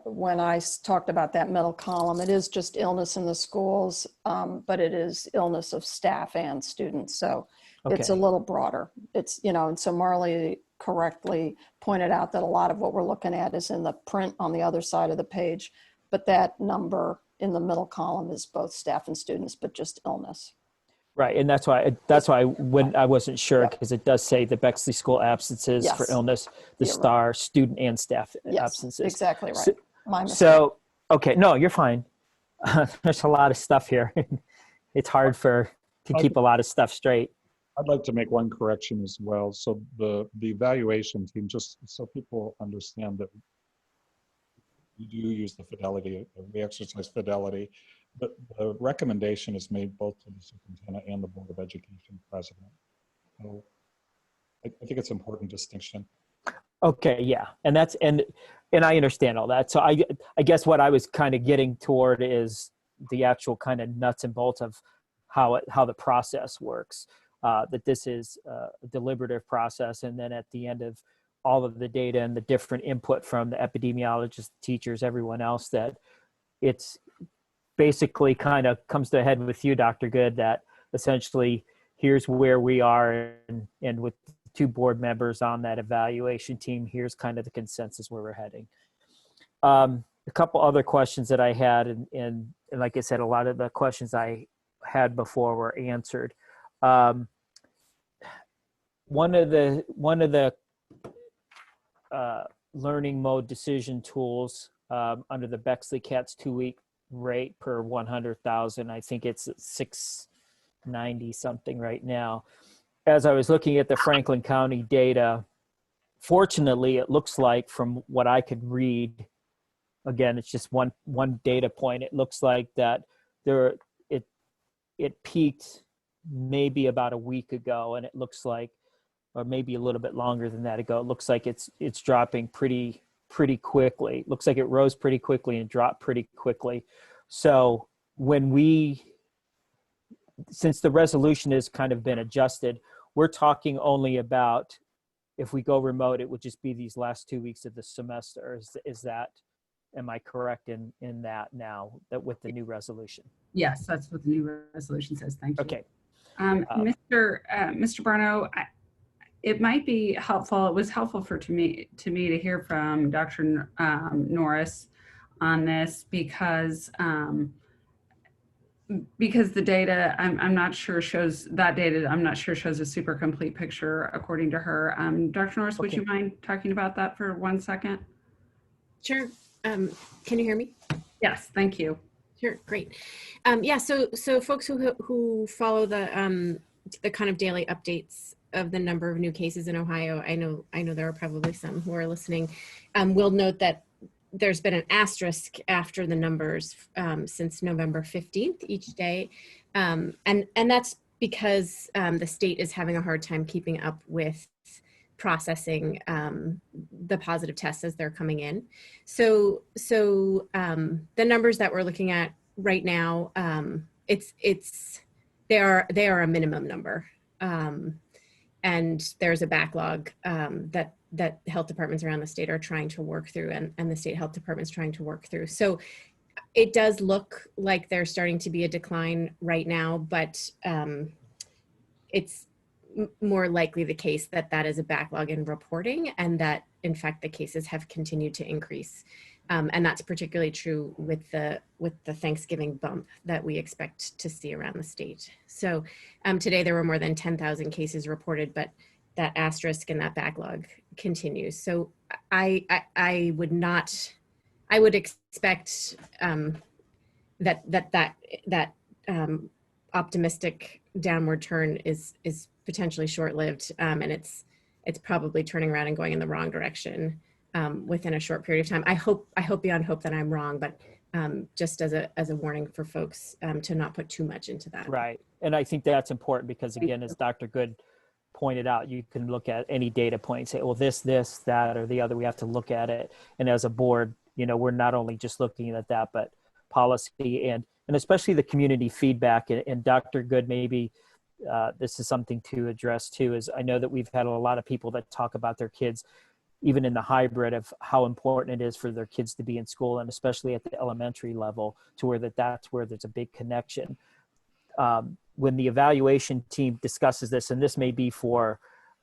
S4: When I talked about that middle column, it is just illness in the schools, but it is illness of staff and students. So it's a little broader. It's, and so Marley correctly pointed out that a lot of what we're looking at is in the print on the other side of the page, but that number in the middle column is both staff and students, but just illness.
S8: Right, and that's why when I wasn't sure, because it does say the Bexley school absences for illness, the star student and staff absences.
S4: Exactly right. My mistake.
S8: So, okay, no, you're fine. There's a lot of stuff here. It's hard to keep a lot of stuff straight.
S6: I'd like to make one correction as well. So the evaluation team, just so people understand that we do use the fidelity, we exercise fidelity, but the recommendation is made both to the superintendent and the Board of Education president. So I think it's an important distinction.
S8: Okay, yeah, and I understand all that. So I guess what I was kind of getting toward is the actual kind of nuts and bolts of how the process works. That this is a deliberative process, and then at the end of all of the data and the different input from the epidemiologists, teachers, everyone else, that it's basically kind of comes to a head with you, Dr. Good, that essentially here's where we are, and with two board members on that evaluation team, here's kind of the consensus where we're heading. A couple other questions that I had, and like I said, a lot of the questions I had before were answered. One of the learning mode decision tools under the Bexley CATS 2-week rate per 100,000, I think it's 690 something right now. As I was looking at the Franklin County data, fortunately, it looks like from what I could read, again, it's just one data point. It looks like that it peaked maybe about a week ago, and it looks like, or maybe a little bit longer than that ago, it looks like it's dropping pretty quickly. It looks like it rose pretty quickly and dropped pretty quickly. So since the resolution has kind of been adjusted, we're talking only about, if we go remote, it would just be these last 2 weeks of the semester. Is that, am I correct in that now, that with the new resolution?
S1: Yes, that's what the new resolution says. Thank you.
S8: Okay.
S1: Mr. Barno, it might be helpful. It was helpful to me to hear from Dr. Norris on this, because the data I'm not sure shows a super complete picture according to her. Dr. Norris, would you mind talking about that for 1 second?
S7: Sure. Can you hear me?
S1: Yes, thank you.
S7: Sure, great. Yeah, so folks who follow the kind of daily updates of the number of new cases in Ohio, I know there are probably some who are listening, will note that there's been an asterisk after the numbers since November 15th each day. And that's because the state is having a hard time keeping up with processing the positive tests as they're coming in. So the numbers that we're looking at right now, they are a minimum number. And there's a backlog that health departments around the state are trying to work through, and the state health department's trying to work through. So it does look like there's starting to be a decline right now, but it's more likely the case that that is a backlog in reporting, and that in fact the cases have continued to increase. And that's particularly true with the Thanksgiving bump that we expect to see around the state. So today there were more than 10,000 cases reported, but that asterisk and that backlog continues. So I would expect that optimistic downward turn is potentially short-lived, and it's probably turning around and going in the wrong direction within a short period of time. I hope beyond hope that I'm wrong, but just as a warning for folks to not put too much into that.
S8: Right, and I think that's important because, again, as Dr. Good pointed out, you can look at any data point and say, well, this, that, or the other. We have to look at it, and as a board, we're not only just looking at that, but policy and especially the community feedback. And Dr. Good, maybe this is something to address too. Is I know that we've had a lot of people that talk about their kids, even in the hybrid, of how important it is for their kids to be in school, and especially at the elementary level, to where that's where there's a big connection. When the evaluation team discusses this, and this may be for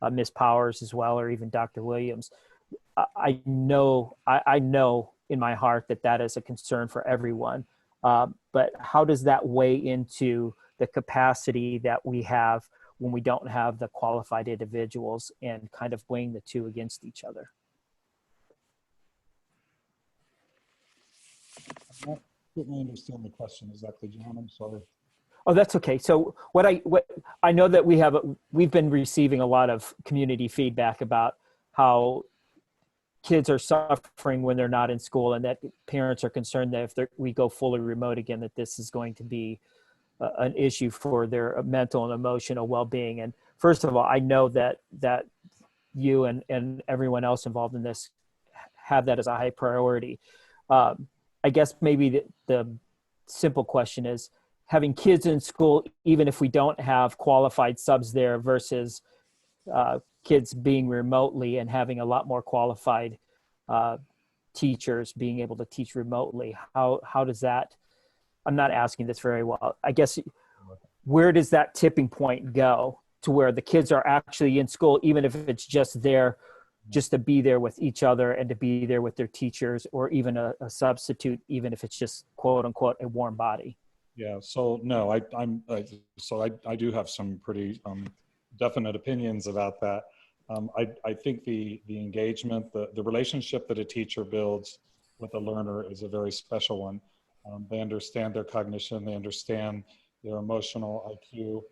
S8: Ms. Powers as well, or even Dr. Williams, I know in my heart that is a concern for everyone. But how does that weigh into the capacity that we have when we don't have the qualified individuals, and kind of weighing the two against each other?
S6: I didn't understand the question exactly, John. I'm sorry.
S8: Oh, that's okay. So what I know that we've been receiving a lot of community feedback about how kids are suffering when they're not in school, and that parents are concerned that if we go fully remote again, that this is going to be an issue for their mental and emotional well-being. And first of all, I know that you and everyone else involved in this have that as a high priority. I guess maybe the simple question is, having kids in school, even if we don't have qualified subs there, versus kids being remotely and having a lot more qualified teachers being able to teach remotely. How does that, I'm not asking this very well, I guess, where does that tipping point go to where the kids are actually in school, even if it's just there, just to be there with each other and to be there with their teachers, or even a substitute, even if it's just quote unquote a warm body?
S6: Yeah, so no, I do have some pretty definite opinions about that. I think the engagement, the relationship that a teacher builds with a learner is a very special one. They understand their cognition, they understand their emotional IQ,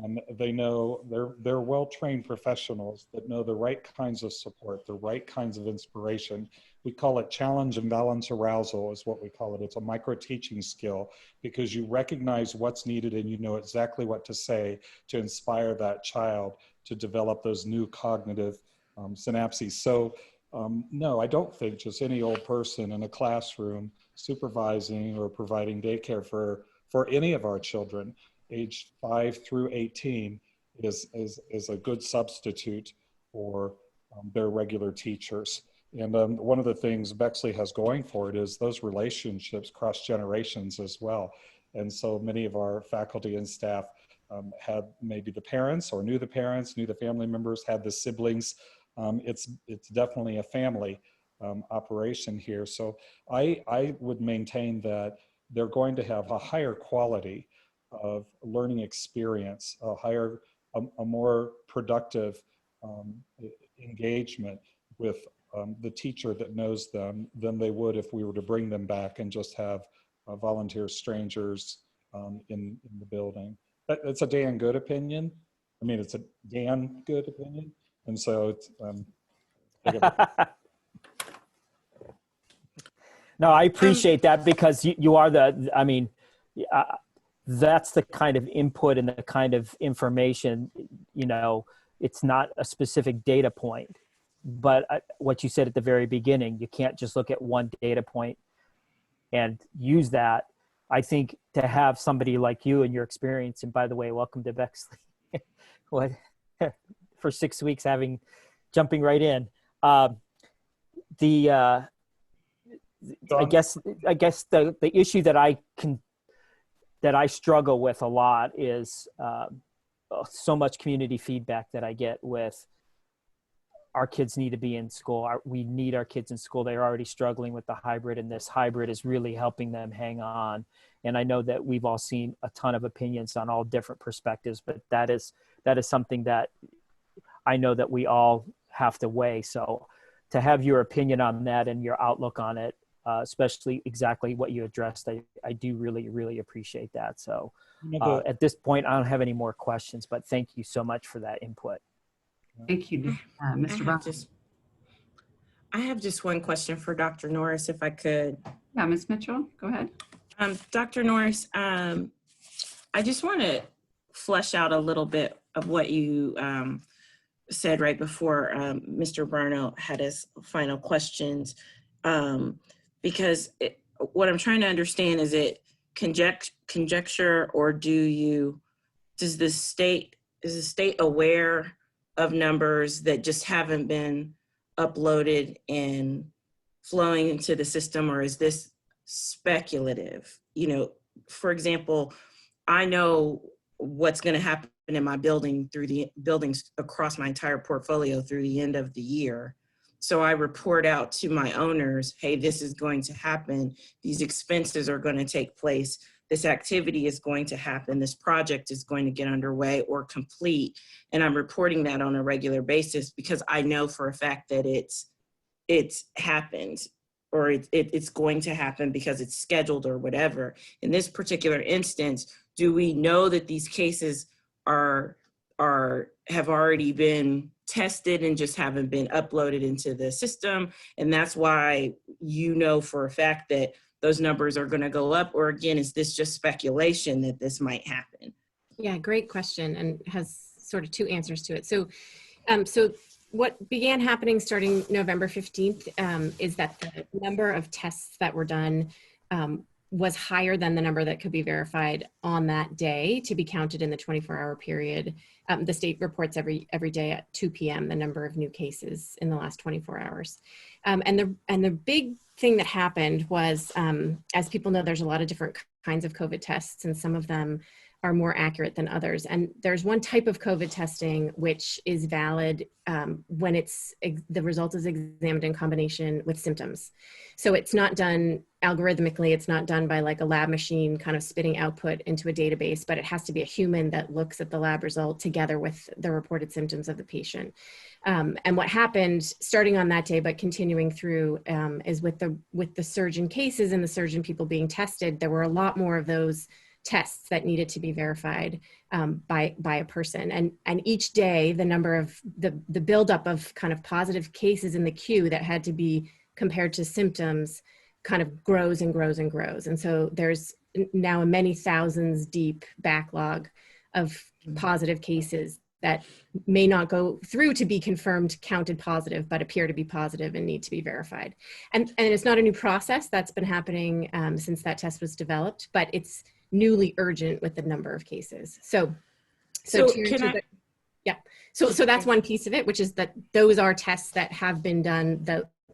S6: and they know they're well-trained professionals that know the right kinds of support, the right kinds of inspiration. We call it challenge and balance arousal is what we call it. It's a micro teaching skill, because you recognize what's needed and you know exactly what to say to inspire that child to develop those new cognitive synapses. So no, I don't think just any old person in a classroom supervising or providing daycare for any of our children aged 5 through 18 is a good substitute for their regular teachers. And one of the things Bexley has going for it is those relationships cross generations as well. And so many of our faculty and staff had maybe the parents or knew the parents, knew the family members, had the siblings. It's definitely a family operation here. So I would maintain that they're going to have a higher quality of learning experience, a more productive engagement with the teacher that knows them than they would if we were to bring them back and just have volunteer strangers in the building. That's a Dan good opinion. I mean, it's a Dan good opinion. And so it's,
S8: no, I appreciate that, because you are I mean, that's the kind of input and the kind of information, it's not a specific data point, but what you said at the very beginning, you can't just look at one data point and use that. I think to have somebody like you and your experience, and by the way, welcome to Bexley, for 6 weeks, jumping right in. I guess the issue that I struggle with a lot is so much community feedback that I get with our kids need to be in school. We need our kids in school. They're already struggling with the hybrid, and this hybrid is really helping them hang on. And I know that we've all seen a ton of opinions on all different perspectives, but that is something that I know that we all have to weigh. So to have your opinion on that and your outlook on it, especially exactly what you addressed, I do really, really appreciate that. So at this point, I don't have any more questions, but thank you so much for that input.
S1: Thank you, Mr. Brown.
S3: I have just one question for Dr. Norris, if I could.
S1: Yeah, Ms. Mitchell, go ahead.
S3: Dr. Norris, I just want to flesh out a little bit of what you said right before Mr. Barno had his final questions, because what I'm trying to understand, is it conjecture, or is the state aware of numbers that just haven't been uploaded and flowing into the system, or is this speculative? For example, I know what's going to happen in my building through the buildings across my entire portfolio through the end of the year. So I report out to my owners, hey, this is going to happen. These expenses are going to take place. This activity is going to happen. This project is going to get underway or complete. And I'm reporting that on a regular basis, because I know for a fact that it's happened, or it's going to happen because it's scheduled or whatever. In this particular instance, do we know that these cases have already been tested and just haven't been uploaded into the system? And that's why for a fact that those numbers are going to go up? Or again, is this just speculation that this might happen?
S7: Yeah, great question, and has sort of two answers to it. So what began happening starting November 15th is that the number of tests that were done was higher than the number that could be verified on that day to be counted in the 24-hour period. The state reports every day at 2 p.m. the number of new cases in the last 24 hours. And the big thing that happened was, as people know, there's a lot of different kinds of COVID tests, and some of them are more accurate than others. And there's one type of COVID testing which is valid when the result is examined in combination with symptoms. So it's not done algorithmically, it's not done by like a lab machine kind of spitting output into a database, but it has to be a human that looks at the lab result together with the reported symptoms of the patient. And what happened starting on that day, but continuing through, is with the surge in cases and the surge in people being tested, there were a lot more of those tests that needed to be verified by a person. And each day, the number of the buildup of kind of positive cases in the queue that had to be compared to symptoms kind of grows and grows and grows. And so there's now a many thousands deep backlog of positive cases that may not go through to be confirmed counted positive, but appear to be positive and need to be verified. And it's not a new process that's been happening since that test was developed, but it's newly urgent with the number of cases. So that's one piece of it, which is that those are tests that have been done,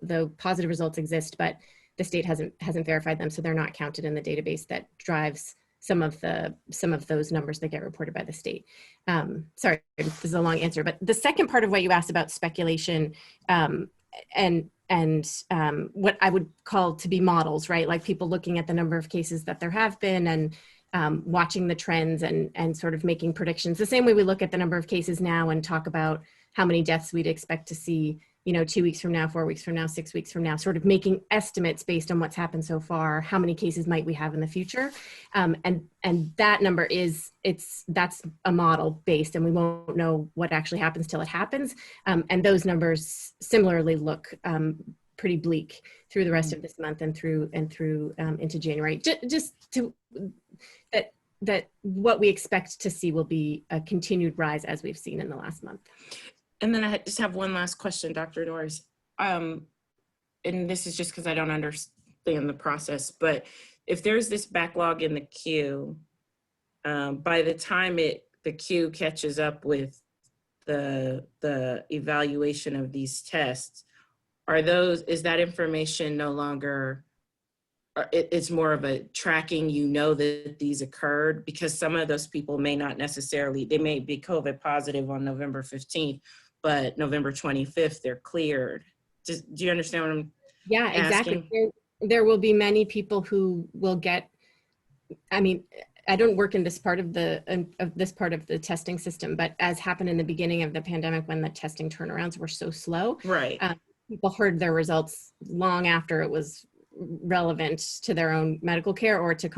S7: the positive results exist, but the state hasn't verified them, so they're not counted in the database that drives some of those numbers that get reported by the state. Sorry, this is a long answer, but the second part of what you asked about speculation and what I would call to be models, right? Like people looking at the number of cases that there have been and watching the trends and sort of making predictions. The same way we look at the number of cases now and talk about how many deaths we'd expect to see, 2 weeks from now, 4 weeks from now, 6 weeks from now, sort of making estimates based on what's happened so far. How many cases might we have in the future? And that number that's a model based, and we won't know what actually happens till it happens. And those numbers similarly look pretty bleak through the rest of this month and through into January. Just to that what we expect to see will be a continued rise as we've seen in the last month.
S3: And then I just have one last question, Dr. Norris. And this is just because I don't understand the process, but if there's this backlog in the queue, by the time the queue catches up with the evaluation of these tests, is that information no longer, it's more of a tracking, that these occurred? Because some of those people may not necessarily, they may be COVID positive on November 15th, but November 25th, they're cleared. Do you understand what I'm asking?
S7: Exactly. There will be many people who will get, I don't work in this part of the testing system, but as happened in the beginning of the pandemic when the testing turnarounds were so slow,
S3: right?
S7: People heard their results long after it was relevant to their own medical care or to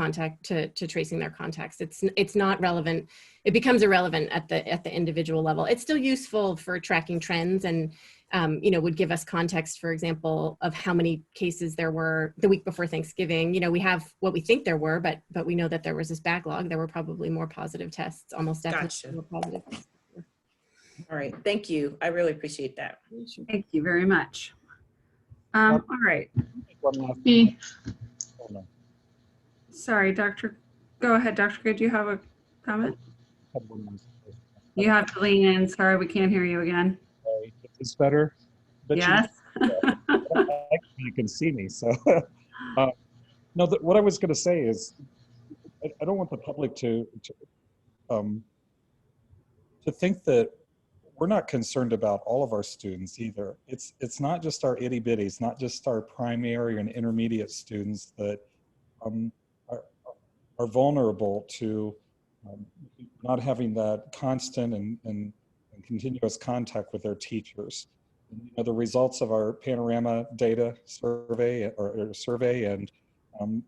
S7: tracing their contacts. It's not relevant. It becomes irrelevant at the individual level. It's still useful for tracking trends and would give us context, for example, of how many cases there were the week before Thanksgiving. We have what we think there were, but we know that there was this backlog. There were probably more positive tests, almost definitely more positive tests.
S3: All right, thank you. I really appreciate that.
S1: Thank you very much. All right.
S6: Oh, no.
S1: Sorry, go ahead, Dr. Good. Do you have a comment? You have to lean in. Sorry, we can't hear you again.
S6: It's better? But
S1: yes.
S6: You can see me, so. No, what I was going to say is, I don't want the public to think that we're not concerned about all of our students either. It's not just our itty bitties, not just our primary and intermediate students that are vulnerable to not having that constant and continuous contact with their teachers. The results of our panorama data survey and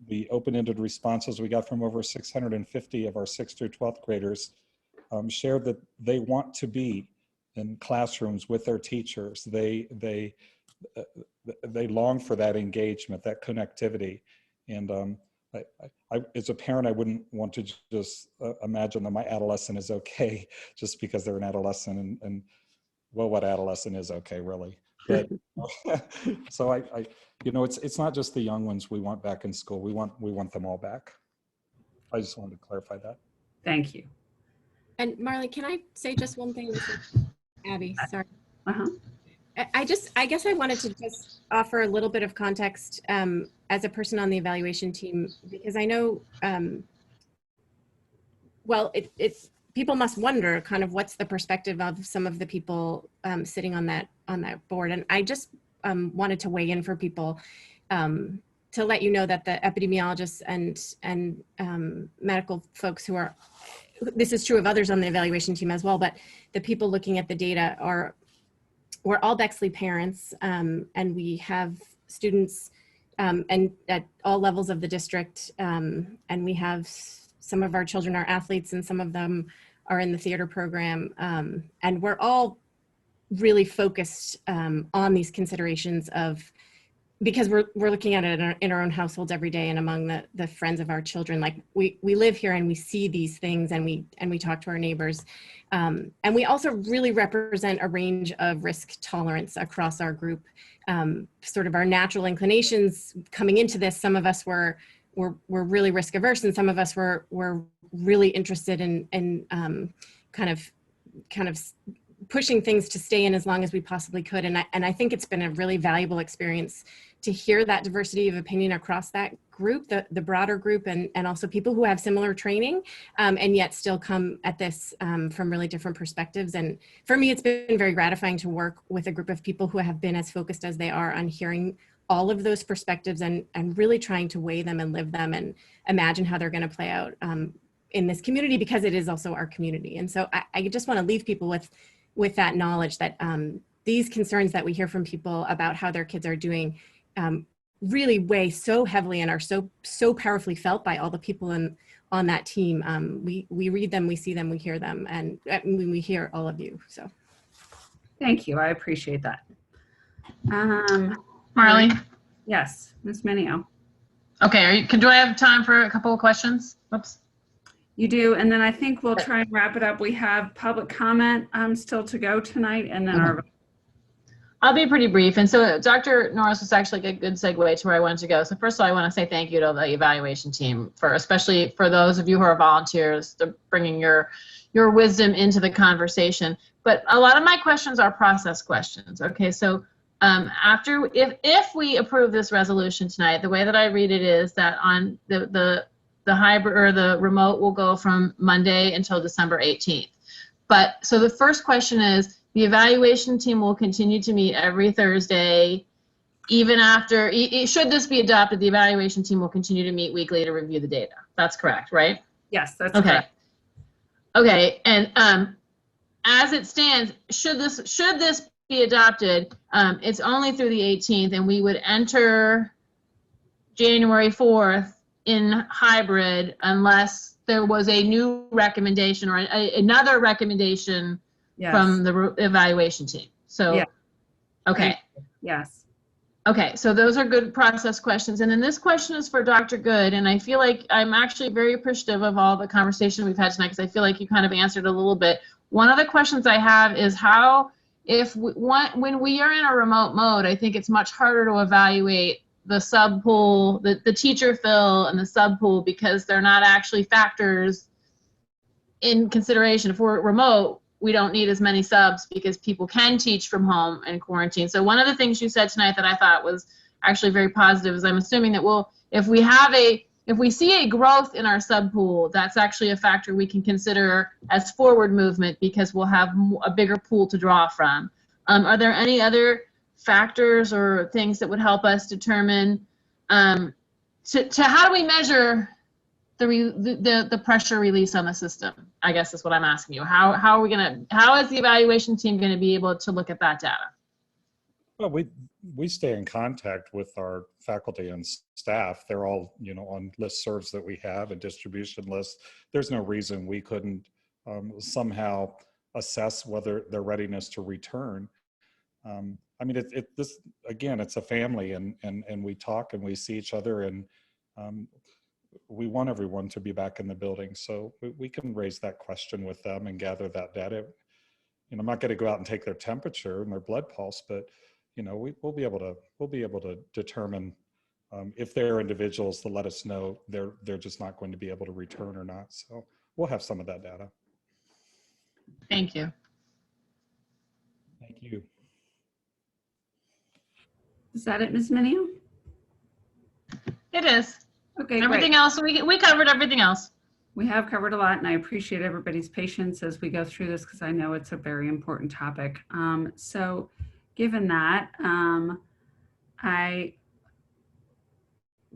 S6: the open-ended responses we got from over 650 of our 6th through 12th graders shared that they want to be in classrooms with their teachers. They long for that engagement, that connectivity. And I, as a parent, I wouldn't want to just imagine that my adolescent is okay just because they're an adolescent. And well, what adolescent is okay, really. But so it's not just the young ones we want back in school. We want them all back. I just wanted to clarify that.
S1: Thank you.
S7: And Marley, can I say just one thing? This is Abby, sorry.
S1: Uh-huh.
S7: I guess I wanted to just offer a little bit of context as a person on the evaluation team, because I know, well, people must wonder kind of what's the perspective of some of the people sitting on that board. And I just wanted to weigh in for people to let you know that the epidemiologists and medical folks who are, this is true of others on the evaluation team as well, but the people looking at the data we're all Bexley parents, and we have students and at all levels of the district, and we have some of our children are athletes and some of them are in the theater program, and we're all really focused on these considerations of, because we're looking at it in our own households every day and among the friends of our children. Like we live here and we see these things and we talk to our neighbors. And we also really represent a range of risk tolerance across our group. Sort of our natural inclinations coming into this, some of us were really risk averse and some of us were really interested in kind of pushing things to stay in as long as we possibly could. And I think it's been a really valuable experience to hear that diversity of opinion across that group, the broader group, and also people who have similar training and yet still come at this from really different perspectives. And for me, it's been very gratifying to work with a group of people who have been as focused as they are on hearing all of those perspectives and really trying to weigh them and live them and imagine how they're going to play out in this community, because it is also our community. And so I just want to leave people with that knowledge that these concerns that we hear from people about how their kids are doing really weigh so heavily and are so powerfully felt by all the people on that team. We read them, we see them, we hear them, and we hear all of you. So,
S1: Thank you. I appreciate that.
S2: Marley?
S1: Yes, Ms. Minio.
S2: Okay, do I have time for a couple of questions? Oops.
S1: You do, and then I think we'll try and wrap it up. We have public comment still to go tonight, and then our.
S2: I'll be pretty brief. And so Dr. Norris was actually a good segue to where I wanted to go. So first of all, I want to say thank you to the evaluation team, especially for those of you who are volunteers, to bringing your wisdom into the conversation. But a lot of my questions are process questions. Okay, so if we approve this resolution tonight, the way that I read it is that on the hybrid or the remote will go from Monday until December 18th. But so the first question is, the evaluation team will continue to meet every Thursday, even after, should this be adopted, the evaluation team will continue to meet weekly to review the data. That's correct, right?
S1: Yes, that's
S2: okay.
S1: correct.
S2: Okay, and as it stands, should this be adopted, it's only through the 18th, and we would enter January 4th in hybrid unless there was a new recommendation or another recommendation from the evaluation team. So, yeah. Okay.
S1: Yes.
S2: Okay, so those are good process questions. And then this question is for Dr. Good, and I feel like I'm actually very appreciative of all the conversation we've had tonight, because I feel like you kind of answered a little bit. One of the questions I have is how, when we are in a remote mode, I think it's much harder to evaluate the sub pool, the teacher fill and the sub pool, because they're not actually factors in consideration. If we're remote, we don't need as many subs because people can teach from home and quarantine. So one of the things you said tonight that I thought was actually very positive is I'm assuming that if we see a growth in our sub pool, that's actually a factor we can consider as forward movement, because we'll have a bigger pool to draw from. Are there any other factors or things that would help us determine how do we measure the pressure release on the system, I guess is what I'm asking you. How is the evaluation team going to be able to look at that data?
S6: Well, we stay in contact with our faculty and staff. They're all, on listservs that we have and distribution lists. There's no reason we couldn't somehow assess whether their readiness to return. I mean, this again, it's a family, and we talk and we see each other, and we want everyone to be back in the building. So we can raise that question with them and gather that data. I'm not going to go out and take their temperature and their blood pulse, but we'll be able to determine if they're individuals to let us know they're just not going to be able to return or not. So we'll have some of that data.
S2: Thank you.
S6: Thank you.
S1: Is that it, Ms. Minio?
S2: It is.
S1: Okay,
S2: Everything
S1: great.
S2: else, we covered everything else.
S1: We have covered a lot, and I appreciate everybody's patience as we go through this because I know it's a very important topic. So given that,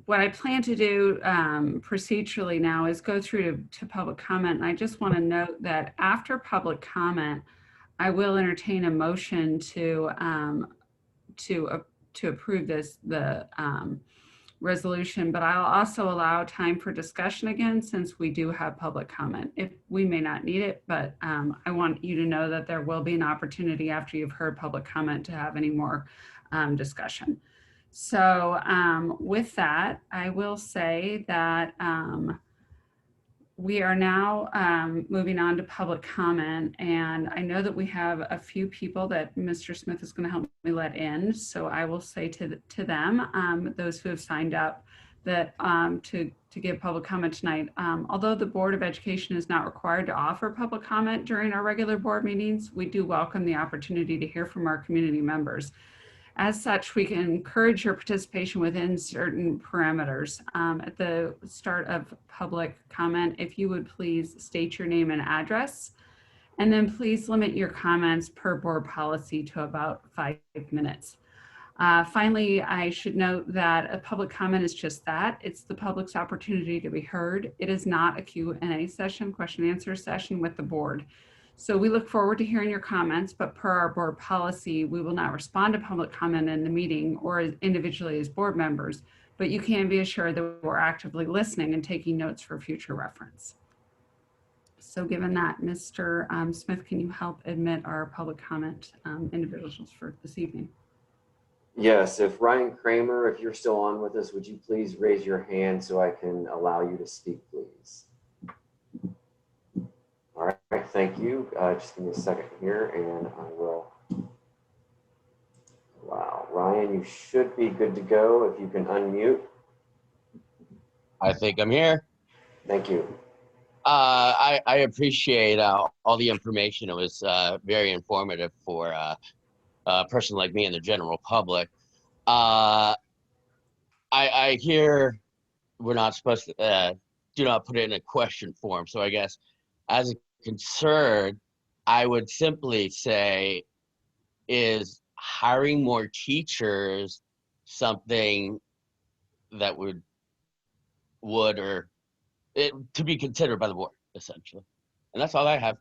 S1: what I plan to do procedurally now is go through to public comment. And I just want to note that after public comment, I will entertain a motion to approve the resolution, but I'll also allow time for discussion again, since we do have public comment. If we may not need it, but I want you to know that there will be an opportunity after you've heard public comment to have any more discussion. So with that, I will say that we are now moving on to public comment, and I know that we have a few people that Mr. Smith is going to help me let in. So I will say to them, those who have signed up, that to give public comment tonight. Although the Board of Education is not required to offer public comment during our regular board meetings, we do welcome the opportunity to hear from our community members. As such, we can encourage your participation within certain parameters. At the start of public comment, if you would please state your name and address, and then please limit your comments per board policy to about 5 minutes. Finally, I should note that a public comment is just that. It's the public's opportunity to be heard. It is not a Q&A session, question and answer session with the board. So we look forward to hearing your comments, but per our board policy, we will not respond to public comment in the meeting or individually as board members, but you can be assured that we're actively listening and taking notes for future reference. So given that, Mr. Smith, can you help admit our public comment individuals for this evening?
S5: Yes, if Ryan Kramer, if you're still on with us, would you please raise your hand so I can allow you to speak, please? All right, thank you. Just give me a second here and I will. Wow, Ryan, you should be good to go if you can unmute.
S10: I think I'm here.
S5: Thank you.
S10: I appreciate all the information. It was very informative for a person like me and the general public. I hear we're not supposed to do not put it in a question form. So I guess as a concern, I would simply say, is hiring more teachers something that would or to be considered by the board, essentially? And that's all I have.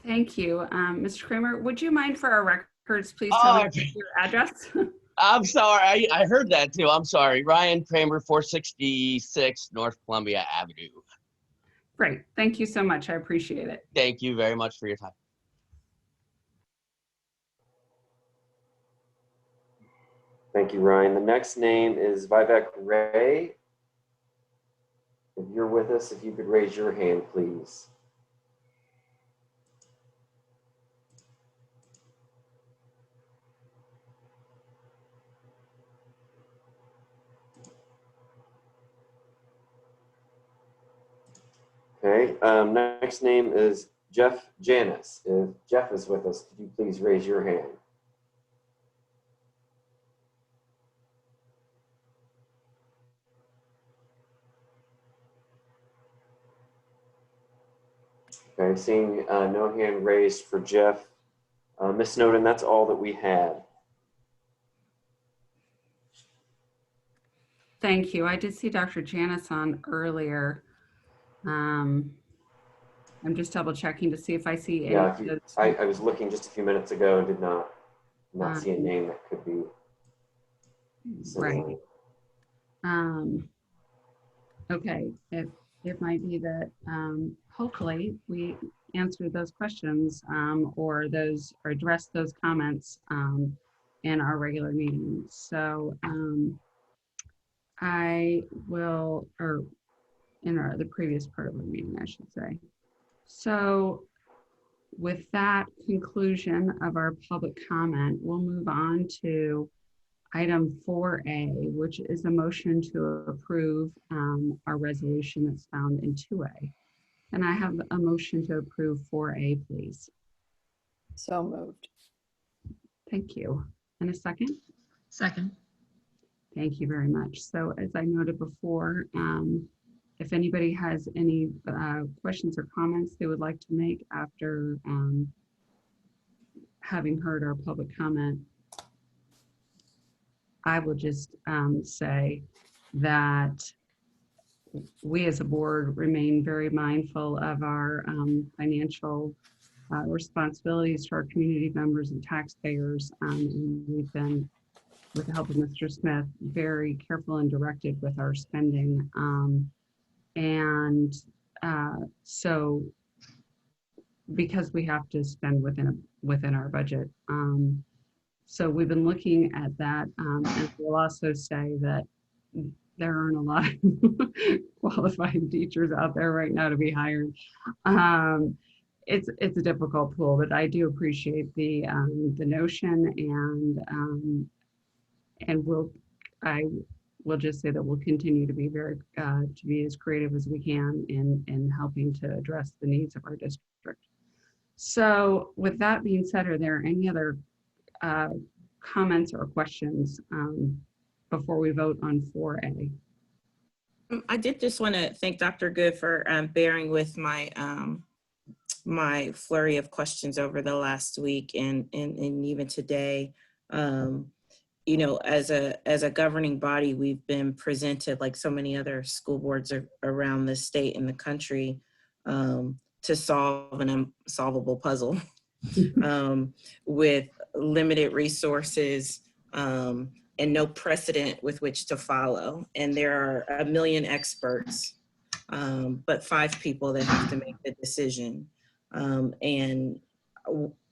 S1: Thank you. Mr. Kramer, would you mind for our records, please
S10: Oh,
S1: tell me your address?
S10: I'm sorry. I heard that too. I'm sorry. Ryan Kramer, 466 North Columbia Avenue.
S1: Great. Thank you so much. I appreciate it.
S10: Thank you very much for your time.
S5: Thank you, Ryan. The next name is Vivek Ray. If you're with us, if you could raise your hand, please. Okay, next name is Jeff Janis. If Jeff is with us, could you please raise your hand? Okay, seeing no hand raised for Jeff. Ms. Snowden, that's all that we had.
S1: Thank you. I did see Dr. Janice on earlier. I'm just double checking to see if I see any.
S5: Yeah, I was looking just a few minutes ago and did not see a name that could be similar.
S1: Right. Okay, it might be that hopefully we answered those questions or addressed those comments in our regular meeting. So I will, or in the previous part of our meeting, I should say. So with that conclusion of our public comment, we'll move on to item 4A, which is a motion to approve our resolution that's found in 2A. And I have a motion to approve 4A, please.
S4: So moved.
S1: Thank you. And a second?
S2: Second.
S1: Thank you very much. So as I noted before, if anybody has any questions or comments they would like to make after having heard our public comment, I will just say that we as a board remain very mindful of our financial responsibilities to our community members and taxpayers. And we've been, with the help of Mr. Smith, very careful and directed with our spending. So because we have to spend within our budget. So we've been looking at that. And we'll also say that there aren't a lot of qualified teachers out there right now to be hired. It's a difficult pool, but I do appreciate the notion, and I will just say that we'll continue to be to be as creative as we can in helping to address the needs of our district. So with that being said, are there any other comments or questions before we vote on 4A?
S3: I did just want to thank Dr. Good for bearing with my my flurry of questions over the last week and even today. You know, as a governing body, we've been presented, like so many other school boards around the state and the country, to solve an unsolvable puzzle with limited resources and no precedent with which to follow. And there are a million experts, but 5 people that have to make the decision. And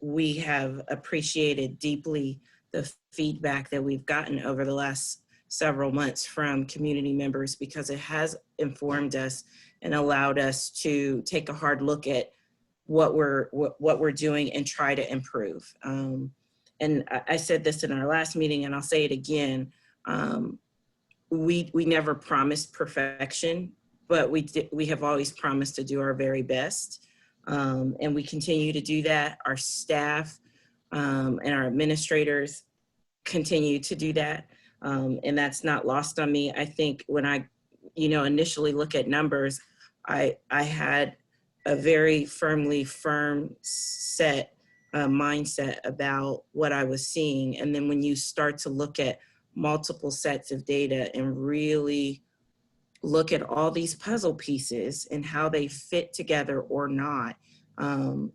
S3: we have appreciated deeply the feedback that we've gotten over the last several months from community members, because it has informed us and allowed us to take a hard look at what we're doing and try to improve. And I said this in our last meeting, and I'll say it again. We never promised perfection, but we have always promised to do our very best. And we continue to do that. Our staff and our administrators continue to do that. And that's not lost on me. I think when I, initially look at numbers, I had a very firm set mindset about what I was seeing. And then when you start to look at multiple sets of data and really look at all these puzzle pieces and how they fit together or not,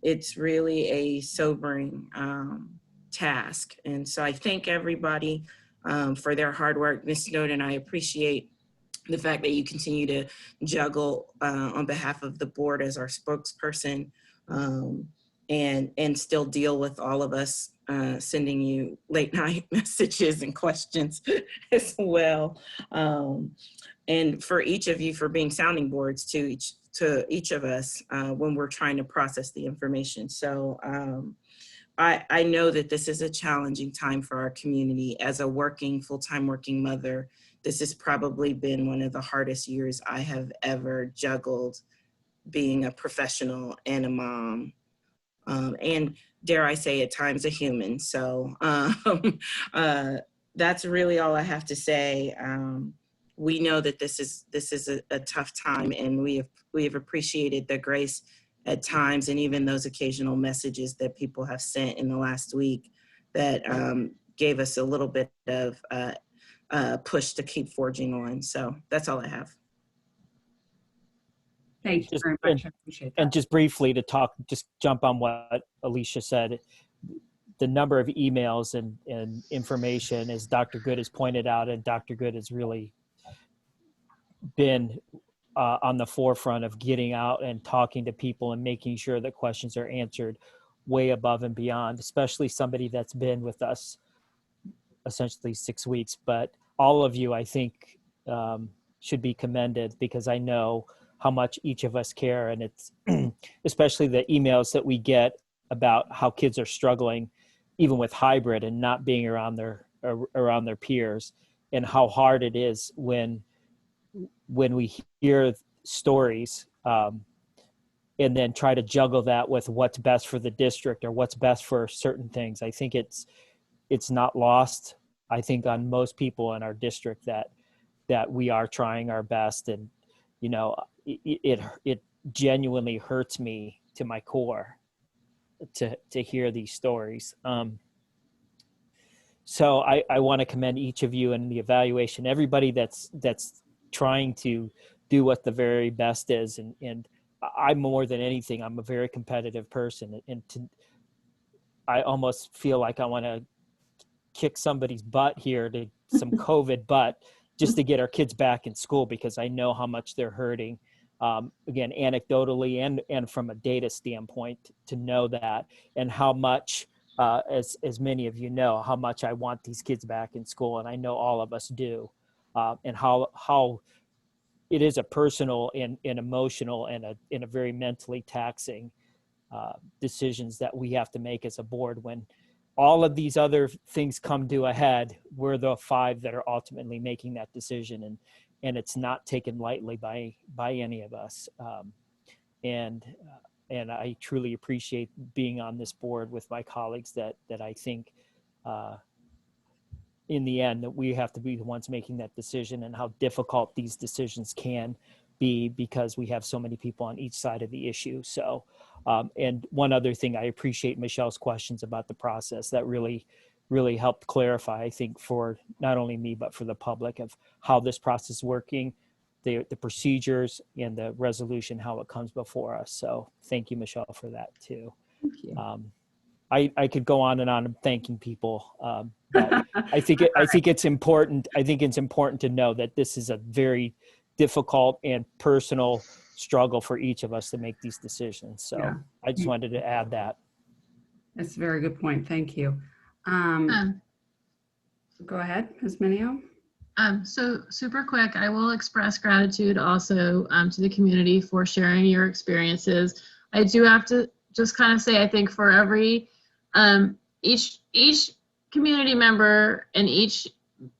S3: it's really a sobering task. And so I thank everybody for their hard work. Ms. Snowden, I appreciate the fact that you continue to juggle on behalf of the board as our spokesperson, and still deal with all of us sending you late night messages and questions as well. And for each of you for being sounding boards to each of us when we're trying to process the information. So I know that this is a challenging time for our community. As a full-time working mother, this has probably been one of the hardest years I have ever juggled, being a professional and a mom. And dare I say, at times a human. So that's really all I have to say. We know that this is a tough time, and we have appreciated the grace at times, and even those occasional messages that people have sent in the last week that gave us a little bit of push to keep forging on. So that's all I have.
S1: Thank you very much. I appreciate that.
S8: And just briefly just jump on what Alicia said. The number of emails and information, as Dr. Good has pointed out, and Dr. Good has really been on the forefront of getting out and talking to people and making sure that questions are answered way above and beyond, especially somebody that's been with us essentially 6 weeks. But all of you, I think, should be commended, because I know how much each of us care. And it's especially the emails that we get about how kids are struggling, even with hybrid and not being around their peers, and how hard it is when we hear stories and then try to juggle that with what's best for the district or what's best for certain things. I think it's not lost, I think, on most people in our district that we are trying our best. And, you know, it genuinely hurts me to my core to hear these stories. So I want to commend each of you in the evaluation, everybody that's trying to do what the very best is. And I, more than anything, I'm a very competitive person, and I almost feel like I want to kick somebody's butt here, to some COVID butt, just to get our kids back in school, because I know how much they're hurting. Again, anecdotally and from a data standpoint, to know that, and how much, as many of you know, how much I want these kids back in school, and I know all of us do, and how it is a personal and emotional and a very mentally taxing decisions that we have to make as a board. When all of these other things come to a head, we're the 5 that are ultimately making that decision, and it's not taken lightly by any of us. And I truly appreciate being on this board with my colleagues that I think in the end that we have to be the ones making that decision, and how difficult these decisions can be because we have so many people on each side of the issue. So, and one other thing, I appreciate Michelle's questions about the process. That really helped clarify, I think, for not only me, but for the public, of how this process is working, the procedures and the resolution, how it comes before us. So thank you, Michelle, for that too.
S1: Thank you.
S8: I could go on and thanking people, but I think it's important. I think it's important to know that this is a very difficult and personal struggle for each of us to make these decisions. So yeah. I just wanted to add that.
S1: That's a very good point. Thank you. Go ahead, Ms. Minio.
S2: So super quick, I will express gratitude also to the community for sharing your experiences. I do have to just kind of say, I think for every each community member and each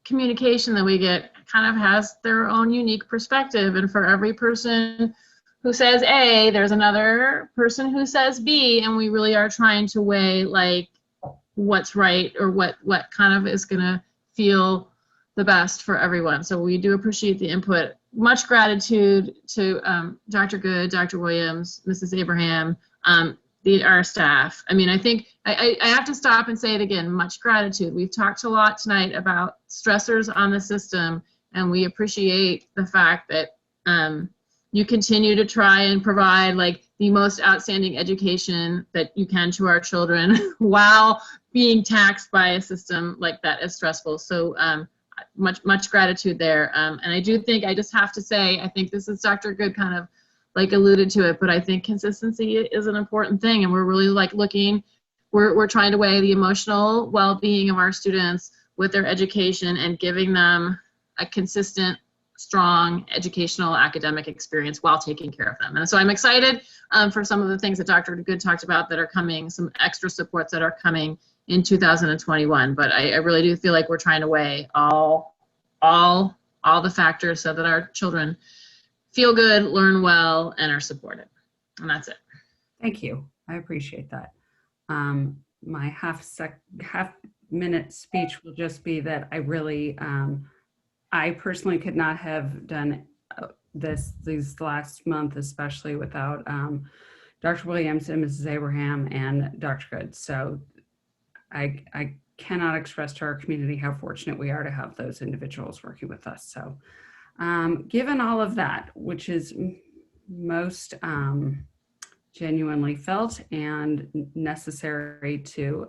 S2: communication that we get kind of has their own unique perspective, and for every person who says A, there's another person who says B, and we really are trying to weigh like what's right, or what kind of is gonna feel the best for everyone. So we do appreciate the input. Much gratitude to Dr. Good, Dr. Williams, Mrs. Abraham, our staff. I mean, I think I have to stop and say it again, much gratitude. We've talked a lot tonight about stressors on the system, and we appreciate the fact that you continue to try and provide like the most outstanding education that you can to our children while being taxed by a system like that is stressful. So much gratitude there. And I do think, I just have to say, I think this is Dr. Good kind of like alluded to it, but I think consistency is an important thing, and we're really like looking, we're trying to weigh the emotional well-being of our students with their education and giving them a consistent, strong educational academic experience while taking care of them. And so I'm excited for some of the things that Dr. Good talked about that are coming, some extra supports that are coming in 2021. But I really do feel like we're trying to weigh all the factors so that our children feel good, learn well, and are supported. And that's it.
S1: Thank you. I appreciate that. My half-minute speech will just be that I really, I personally could not have done these last month, especially without Dr. Williams and Mrs. Abraham and Dr. Good. So I cannot express to our community how fortunate we are to have those individuals working with us. So given all of that, which is most genuinely felt and necessary to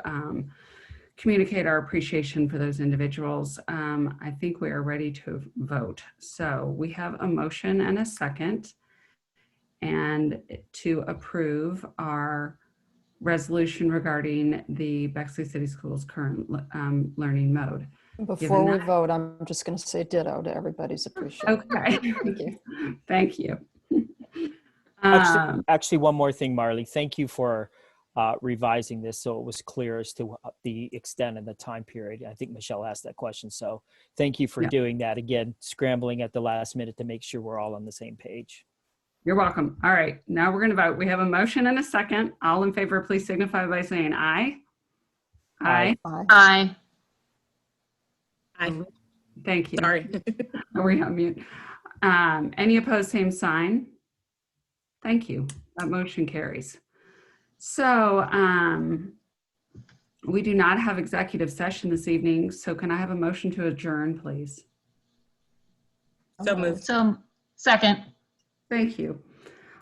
S1: communicate our appreciation for those individuals, I think we are ready to vote. So we have a motion and a second, and to approve our resolution regarding the Bexley City Schools current learning mode.
S4: Before we vote, I'm just going to say ditto to everybody's appreciation.
S1: Okay.
S4: Thank you.
S1: Thank you.
S8: Actually, one more thing, Marley. Thank you for revising this so it was clear as to the extent and the time period. I think Michelle asked that question. So thank you for
S1: Yeah.
S8: doing that. Again, scrambling at the last minute to make sure we're all on the same page.
S1: You're welcome. All right, now we're going to vote. We have a motion and a second. All in favor, please signify by saying aye.
S8: Aye.
S2: Aye.
S3: Aye.
S1: Thank you.
S3: Sorry.
S1: Are we on mute? Any opposed, same sign. Thank you. That motion carries. So we do not have executive session this evening. So can I have a motion to adjourn, please?
S3: So moved.
S2: So, second.
S1: Thank you.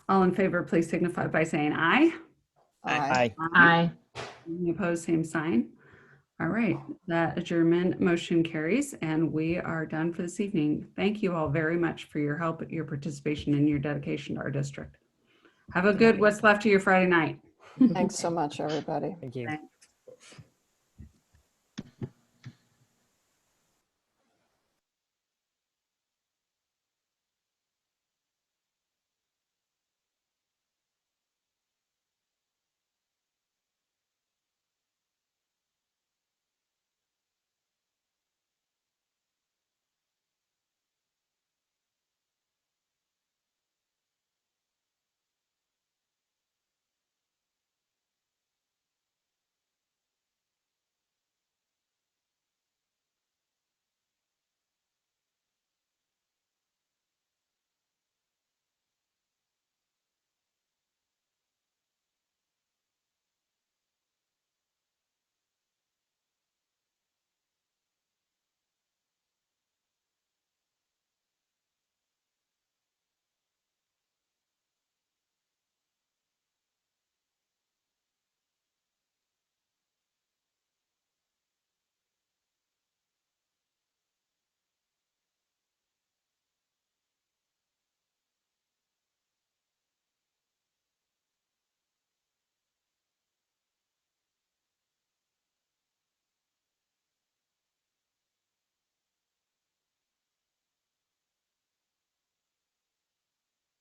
S1: All in favor, please signify by saying aye.
S8: Aye.
S2: Aye.
S1: Any opposed, same sign. All right, that adjournment motion carries and we are done for this evening. Thank you all very much for your help, your participation, and your dedication to our district. Have a good what's left of your Friday night.
S4: Thanks so much, everybody.
S8: Thank you.
S1: Thanks.